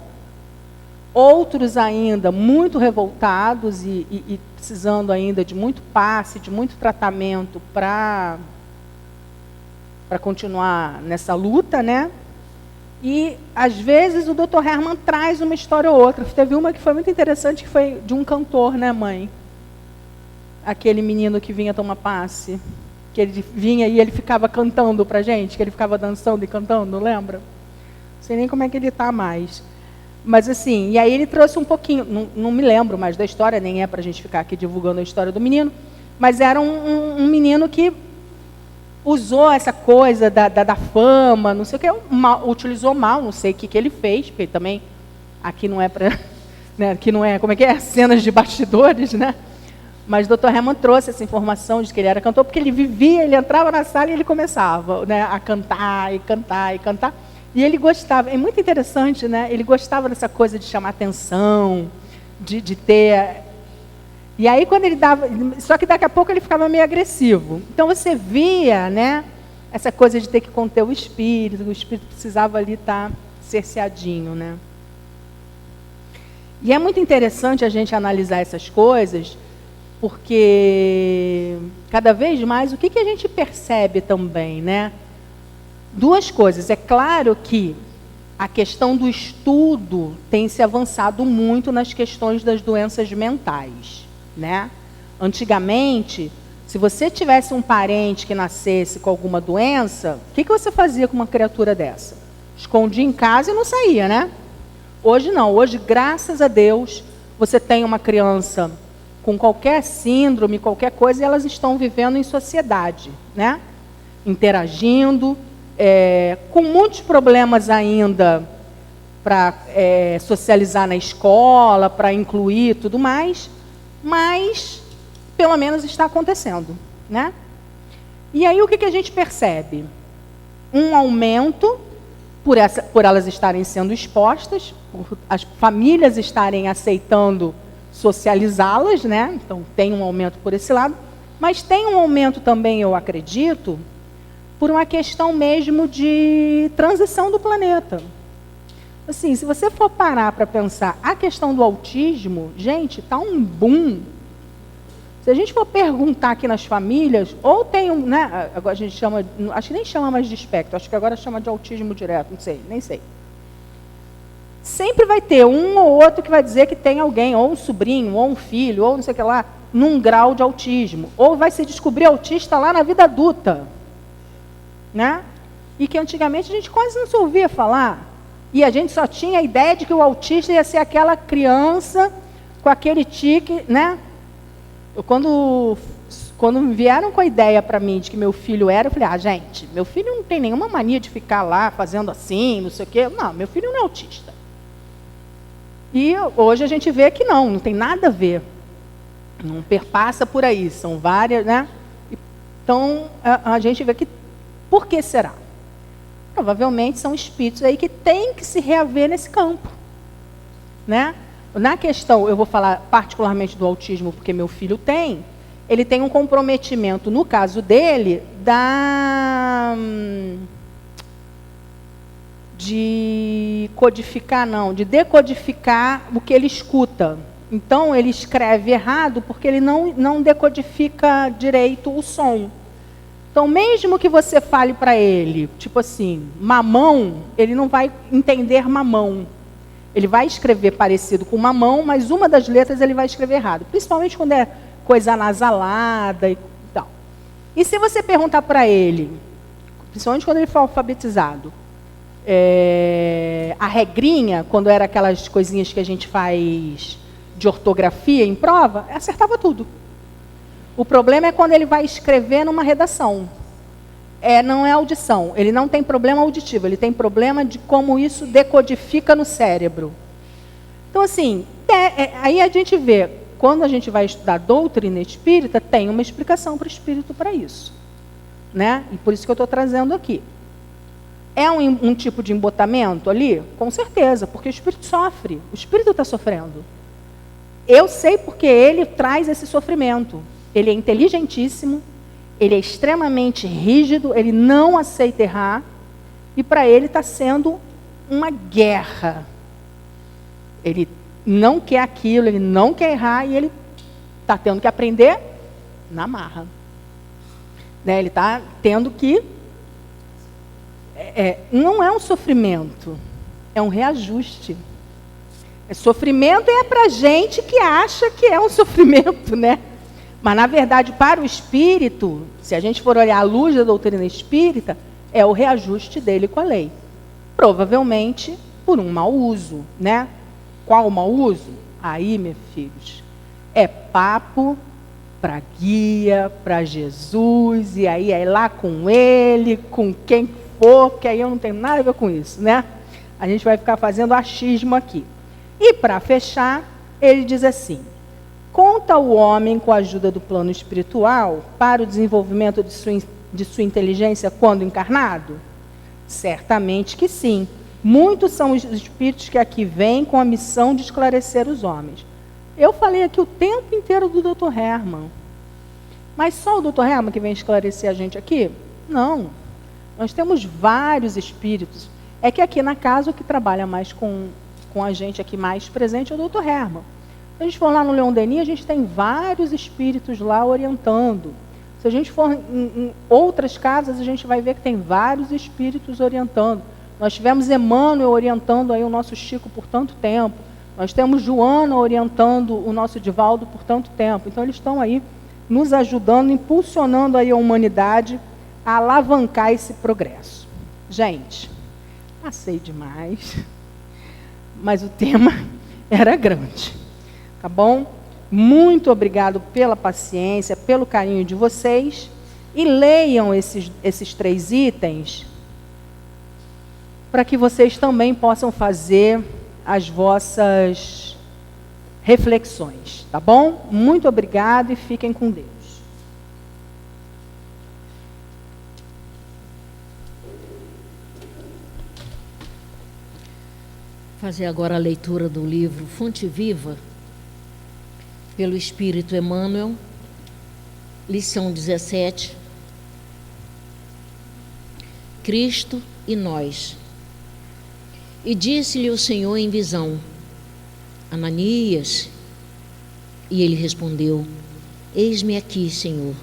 Outros ainda muito revoltados e precisando ainda de muito passe, de muito tratamento para continuar nessa luta, né? E, às vezes, o Dr. Hermann traz uma história ou outra. Teve uma que foi muito interessante, que foi de um cantor, né, mãe? Aquele menino que vinha tomar passe. Que ele vinha e ele ficava cantando pra gente, que ele ficava dançando e cantando, lembra? Não sei nem como é que ele está mais. Mas, assim, e aí ele trouxe um pouquinho, não me lembro mais da história, nem é pra gente ficar aqui divulgando a história do menino, mas era um menino que usou essa coisa da fama, não sei o que, utilizou mal, não sei o que ele fez, porque também aqui não é para, né, aqui não é, como é que é, cenas de bastidores, né? Mas o Dr. Hermann trouxe essa informação de que ele era cantor, porque ele vivia, ele entrava na sala e ele começava, né, a cantar e cantar e cantar, e ele gostava, é muito interessante, né? Ele gostava dessa coisa de chamar atenção, de ter... E aí, quando ele dava... Só que daqui a pouco ele ficava meio agressivo. Então, você via, né, essa coisa de ter que conter o espírito precisava ali estar cerceadinho, né? E é muito interessante a gente analisar essas coisas, porque cada vez mais, o que a gente percebe também, né? Duas coisas. É claro que a questão do estudo tem se avançado muito nas questões das doenças mentais, né? Antigamente, se você tivesse um parente que nascesse com alguma doença, o que você fazia com uma criatura dessa? Escondia em casa e não saía, né? Hoje não. Hoje, graças a Deus, você tem uma criança com qualquer síndrome, qualquer coisa, e elas estão vivendo em sociedade, né? Interagindo, com muitos problemas ainda para socializar na escola, para incluir tudo mais, mas pelo menos está acontecendo, né? E aí o que a gente percebe? Um aumento por elas estarem sendo expostas, por as famílias estarem aceitando socializá-las, né? Então tem um aumento por esse lado, mas tem um aumento também, eu acredito, por uma questão mesmo de transição do planeta. Assim, se você for parar para pensar a questão do autismo, gente, está um boom. Se a gente for perguntar aqui nas famílias, ou tem um, né, agora a gente chama, acho que nem chama mais de espectro, acho que agora chama de autismo direto, não sei, nem sei. Sempre vai ter um ou outro que vai dizer que tem alguém, ou um sobrinho, ou um filho, ou não sei o que lá, num grau de autismo. Ou vai se descobrir autista lá na vida adulta, né? E que antigamente a gente quase não se ouvia falar. E a gente só tinha a ideia de que o autista ia ser aquela criança com aquele tique, né? Quando vieram com a ideia para mim de que meu filho era, eu falei, gente, meu filho não tem nenhuma mania de ficar lá fazendo assim, não sei o quê. Não, meu filho não é autista. E hoje a gente vê que não tem nada a ver. Não perpassa por aí, são várias, né? Então, a gente vê que, por que será? Provavelmente são espíritos aí que têm que se reaver nesse campo, né? Na questão, eu vou falar particularmente do autismo, porque meu filho tem, ele tem um comprometimento, no caso dele, de decodificar o que ele escuta. Então, ele escreve errado porque ele não decodifica direito o som. Então, mesmo que você fale para ele, tipo assim, mamão, ele não vai entender mamão. Ele vai escrever parecido com mamão, mas uma das letras ele vai escrever errado. Principalmente quando é coisa anasalada e tal. E se você perguntar para ele, principalmente quando ele for alfabetizado, a regrinha, quando era aquelas coisinhas que a gente faz de ortografia em prova, acertava tudo. O problema é quando ele vai escrever numa redação. Não é audição, ele não tem problema auditivo, ele tem problema de como isso decodifica no cérebro. Então, assim, aí a gente vê, quando a gente vai estudar doutrina espírita, tem uma explicação para o espírito para isso. Né? E por isso que eu estou trazendo aqui. É um tipo de embotamento ali? Com certeza, porque o espírito sofre, o espírito está sofrendo. Eu sei porque ele traz esse sofrimento. Ele é inteligentíssimo, ele é extremamente rígido, ele não aceita errar, e para ele está sendo uma guerra. Ele não quer aquilo, ele não quer errar, e ele está tendo que aprender na marra. Né? Ele está tendo que... não é um sofrimento, é um reajuste. Sofrimento é para a gente que acha que é um sofrimento, né? Mas, na verdade, para o espírito, se a gente for olhar à luz da doutrina espírita, é o reajuste dele com a lei. Provavelmente por um mau uso, né? Qual o mau uso? Aí, meus filhos, é papo para guia, para Jesus, e aí é lá com ele, com quem for, que aí eu não tenho nada a ver com isso, né? A gente vai ficar fazendo achismo aqui. E para fechar, ele diz assim: conta o homem com a ajuda do plano espiritual para o desenvolvimento de sua inteligência quando encarnado? Certamente que sim. Muitos são os espíritos que aqui vêm com a missão de esclarecer os homens. Eu falei aqui o tempo inteiro do Dr. Hermann. Mas só o Dr. Hermann que vem esclarecer a gente aqui? Não. Nós temos vários espíritos. É que aqui na casa o que trabalha mais com a gente aqui mais presente é o Dr. Hermann. Se a gente for lá no Leon Denis, a gente tem vários espíritos lá orientando. Se a gente for em outras casas, a gente vai ver que tem vários espíritos orientando. Nós tivemos Emmanuel orientando aí o nosso Chico por tanto tempo. Nós temos Joana orientando o nosso Divaldo por tanto tempo. Então, eles estão aí nos ajudando, impulsionando aí a humanidade a alavancar esse progresso. Gente, passei demais, mas o tema era grande. Tá bom? Muito obrigado pela paciência, pelo carinho de vocês. E leiam esses 3 itens para que vocês também possam fazer as vossas reflexões. Tá bom? Muito obrigado e fiquem com Deus. Fazer agora a leitura do livro Fonte Viva, pelo Espírito Emmanuel, lição 17, Cristo e nós. E disse-lhe o Senhor em visão: Ananias. E ele respondeu: Eis-me aqui, Senhor.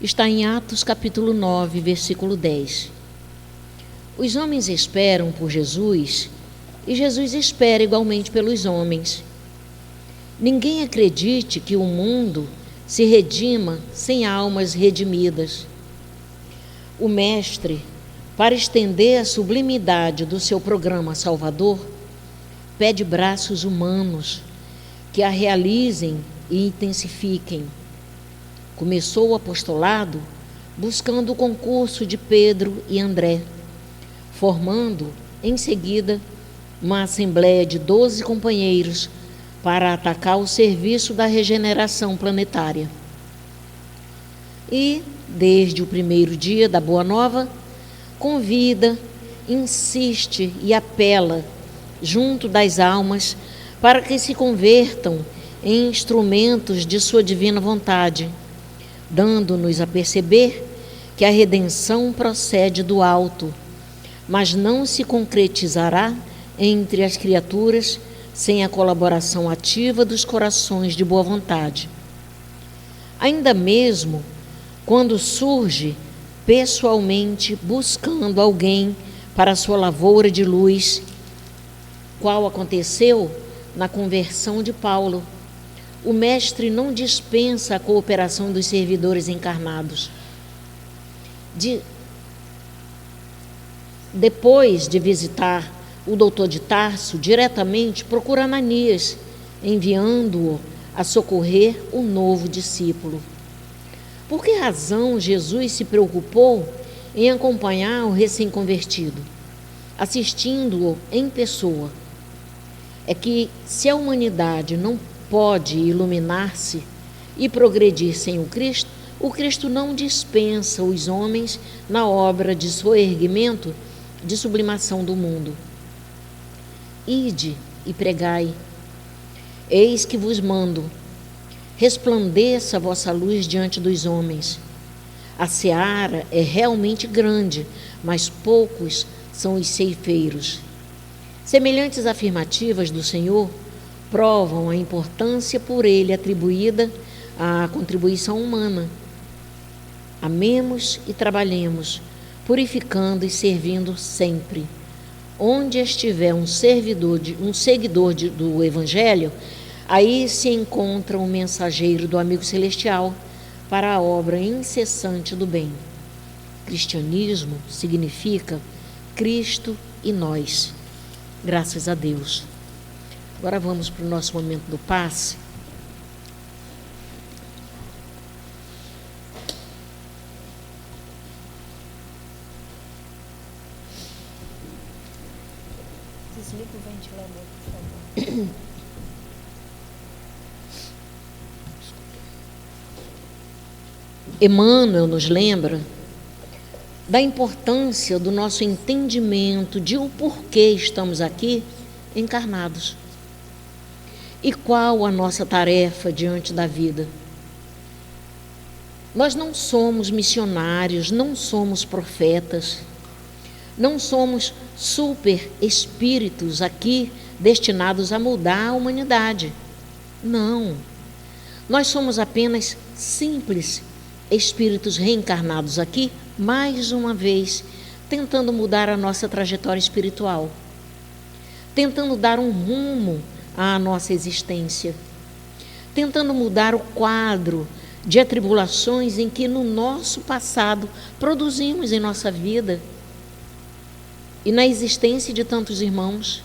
Está em Atos capítulo 9, versículo 10. Os homens esperam por Jesus e Jesus espera igualmente pelos homens. Ninguém acredite que o mundo se redima sem almas redimidas. O Mestre, para estender a sublimidade do seu programa salvador, pede braços humanos que a realizem e intensifiquem. Começou o apostolado buscando o concurso de Pedro e André, formando, em seguida, uma assembleia de 12 companheiros para atacar o serviço da regeneração planetária. E, desde o primeiro dia da Boa Nova, convida, insiste e apela junto das almas para que se convertam em instrumentos de sua divina vontade, dando-nos a perceber que a redenção procede do alto, mas não se concretizará entre as criaturas sem a colaboração ativa dos corações de boa vontade. Ainda mesmo quando surge pessoalmente buscando alguém para a sua lavoura de luz, qual aconteceu na conversão de Paulo, o Mestre não dispensa a cooperação dos servidores encarnados. Depois de visitar o doutor de Tarso, diretamente procura Ananias, enviando-o a socorrer o novo discípulo. Por que razão Jesus se preocupou em acompanhar o recém-convertido, assistindo-o em pessoa? É que, se a humanidade não pode iluminar-se e progredir sem o Cristo não dispensa os homens na obra de soerguimento, de sublimação do mundo. Ide e pregai. Eis que vos mando. Resplandeça a vossa luz diante dos homens. A seara é realmente grande, mas poucos são os ceifeiros. Semelhantes afirmativas do Senhor provam a importância por ele atribuída à contribuição humana. Amemos e trabalhemos, purificando e servindo sempre. Onde estiver um seguidor do Evangelho, aí se encontra um mensageiro do amigo celestial para a obra incessante do bem. Cristianismo significa Cristo e nós. Graças a Deus. Agora vamos para o nosso momento do passe. Desliga o ventilador, por favor. Emmanuel nos lembra da importância do nosso entendimento de o porquê estamos aqui encarnados. E qual a nossa tarefa diante da vida? Nós não somos missionários, não somos profetas, não somos super espíritos aqui destinados a mudar a humanidade. Não. Nós somos apenas simples espíritos reencarnados aqui, mais uma vez, tentando mudar a nossa trajetória espiritual, tentando dar um rumo à nossa existência, tentando mudar o quadro de atribulações em que no nosso passado produzimos em nossa vida e na existência de tantos irmãos.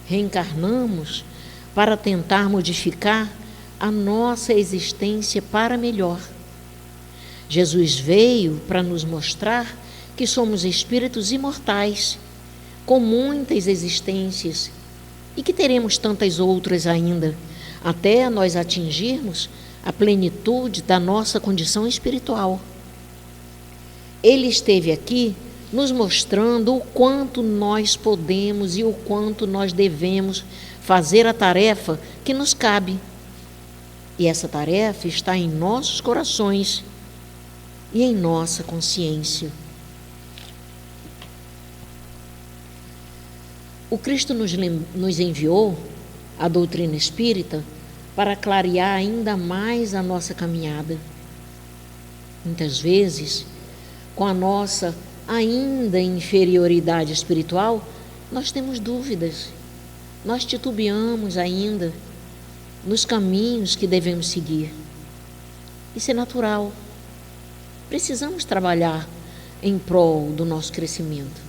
Reencarnamos para tentar modificar a nossa existência para melhor. Jesus veio para nos mostrar que somos espíritos imortais, com muitas existências, e que teremos tantas outras ainda, até nós atingirmos a plenitude da nossa condição espiritual. Ele esteve aqui nos mostrando o quanto nós podemos e o quanto nós devemos fazer a tarefa que nos cabe. E essa tarefa está em nossos corações e em nossa consciência. O Cristo nos enviou a doutrina espírita para clarear ainda mais a nossa caminhada. Muitas vezes, com a nossa ainda inferioridade espiritual, nós temos dúvidas, nós titubeamos ainda nos caminhos que devemos seguir. Isso é natural. Precisamos trabalhar em prol do nosso crescimento.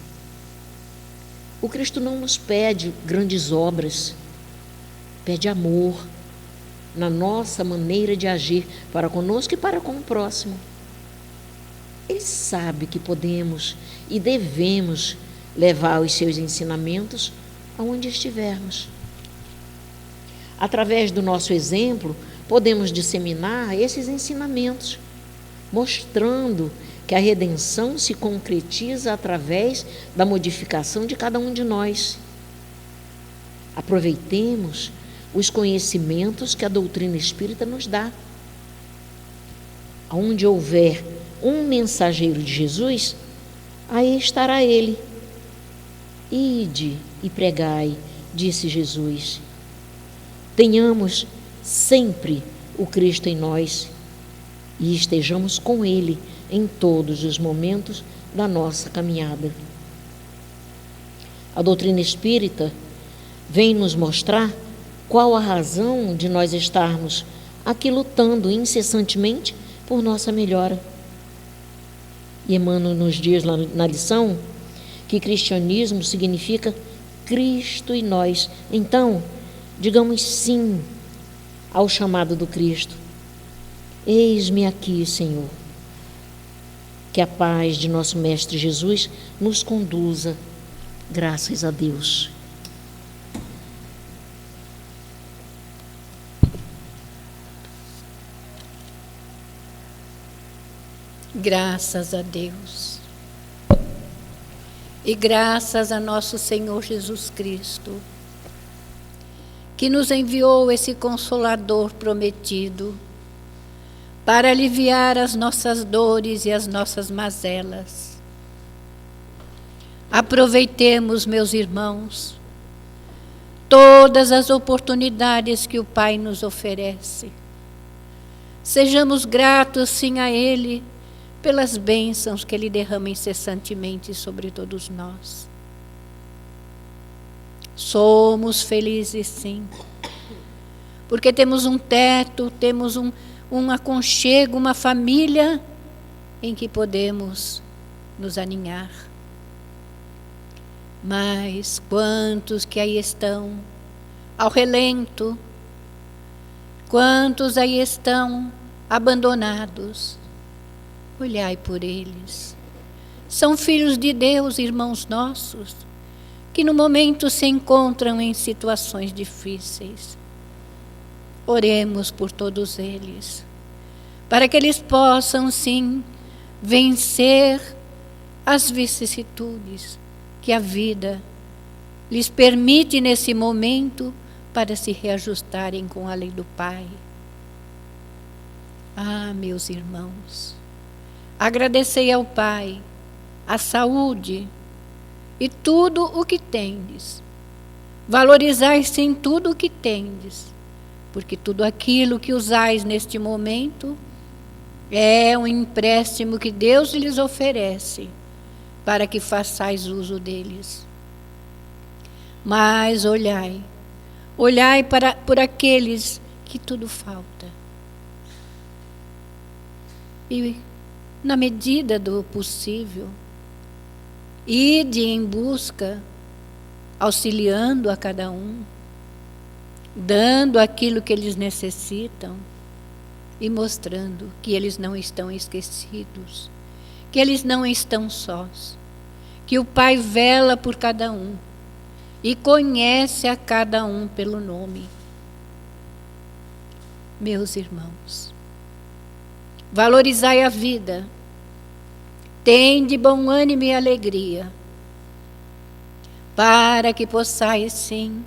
O Cristo não nos pede grandes obras, pede amor na nossa maneira de agir para conosco e para com o próximo. Ele sabe que podemos e devemos levar os seus ensinamentos aonde estivermos. Através do nosso exemplo, podemos disseminar esses ensinamentos, mostrando que a redenção se concretiza através da modificação de cada um de nós. Aproveitemos os conhecimentos que a doutrina espírita nos dá. Onde houver um mensageiro de Jesus, aí estará ele. Ide e pregai, disse Jesus. Tenhamos sempre o Cristo em nós e estejamos com Ele em todos os momentos da nossa caminhada. A doutrina espírita vem nos mostrar qual a razão de nós estarmos aqui lutando incessantemente por nossa melhora? E Emmanuel nos diz lá na lição que cristianismo significa Cristo e nós. Então, digamos sim ao chamado do Cristo. Eis-me aqui, Senhor. Que a paz de nosso Mestre Jesus nos conduza. Graças a Deus. Graças a Deus. E graças a nosso Senhor Jesus Cristo, que nos enviou esse Consolador prometido para aliviar as nossas dores e as nossas mazelas. Aproveitemos, meus irmãos, todas as oportunidades que o Pai nos oferece. Sejamos gratos, sim, a Ele, pelas bênçãos que Ele derrama incessantemente sobre todos nós. Somos felizes, sim, porque temos um teto, temos um aconchego, uma família em que podemos nos aninhar. Mas quantos que aí estão ao relento, quantos aí estão abandonados, olhai por eles. São filhos de Deus, irmãos nossos, que no momento se encontram em situações difíceis. Oremos por todos eles, para que eles possam, sim, vencer as vicissitudes que a vida lhes permite nesse momento para se reajustarem com a lei do Pai. Ah, meus irmãos, agradecei ao Pai a saúde e tudo o que tendes. Valorizai sim tudo o que tendes, porque tudo aquilo que usais neste momento é um empréstimo que Deus lhes oferece para que façais uso deles. Mas olhai por aqueles que tudo falta. E, na medida do possível, ide em busca, auxiliando a cada um, dando aquilo que eles necessitam e mostrando que eles não estão esquecidos, que eles não estão sós, que o Pai vela por cada um e conhece a cada um pelo nome. Meus irmãos, valorizai a vida, tende bom ânimo e alegria, para que possais, sim,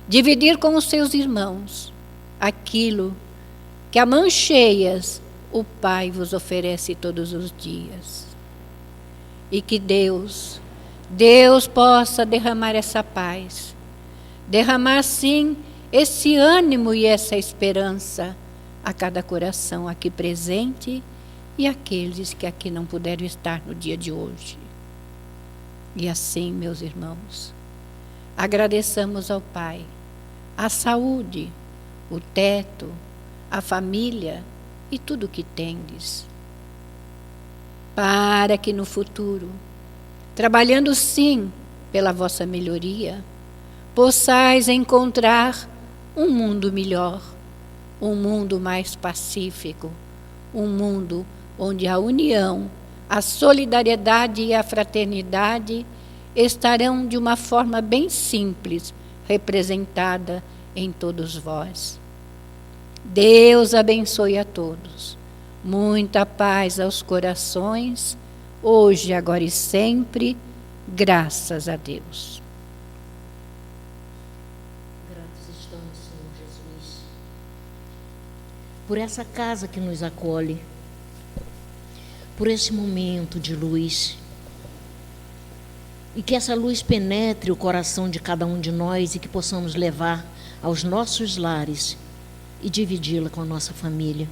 dividir com os seus irmãos aquilo que a mãos cheias o Pai vos oferece todos os dias. E que Deus possa derramar essa paz, derramar, sim, esse ânimo e essa esperança a cada coração aqui presente e aqueles que aqui não puderam estar no dia de hoje. E assim, meus irmãos, agradeçamos ao Pai a saúde, o teto, a família e tudo o que tendes, para que no futuro, trabalhando sim pela vossa melhoria, possais encontrar um mundo melhor, um mundo mais pacífico, um mundo onde a união, a solidariedade e a fraternidade estarão de uma forma bem simples representada em todos vós. Deus abençoe a todos. Muita paz aos corações, hoje, agora e sempre, graças a Deus. Gratos estamos, Senhor Jesus, por essa casa que nos acolhe, por esse momento de luz, e que essa luz penetre o coração de cada um de nós e que possamos levar aos nossos lares e dividi-la com a nossa família.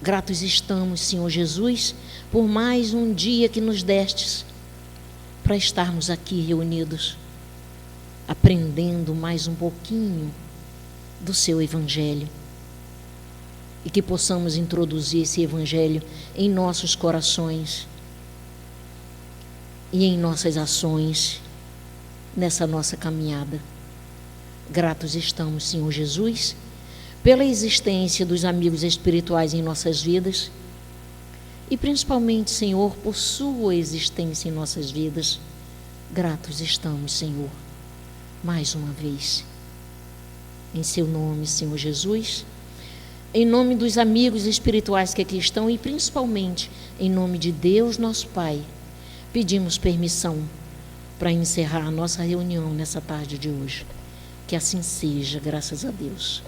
Gratos estamos, Senhor Jesus, por mais um dia que nos destes para estarmos aqui reunidos. aprendendo mais um pouquinho do seu Evangelho. E que possamos introduzir esse Evangelho em nossos corações e em nossas ações, nessa nossa caminhada. Gratos estamos, Senhor Jesus, pela existência dos amigos espirituais em nossas vidas e principalmente, Senhor, por sua existência em nossas vidas. Gratos estamos, Senhor, mais uma vez. Em seu nome, Senhor Jesus, em nome dos amigos espirituais que aqui estão e principalmente em nome de Deus, nosso Pai, pedimos permissão para encerrar a nossa reunião nessa tarde de hoje. Que assim seja, graças a Deus.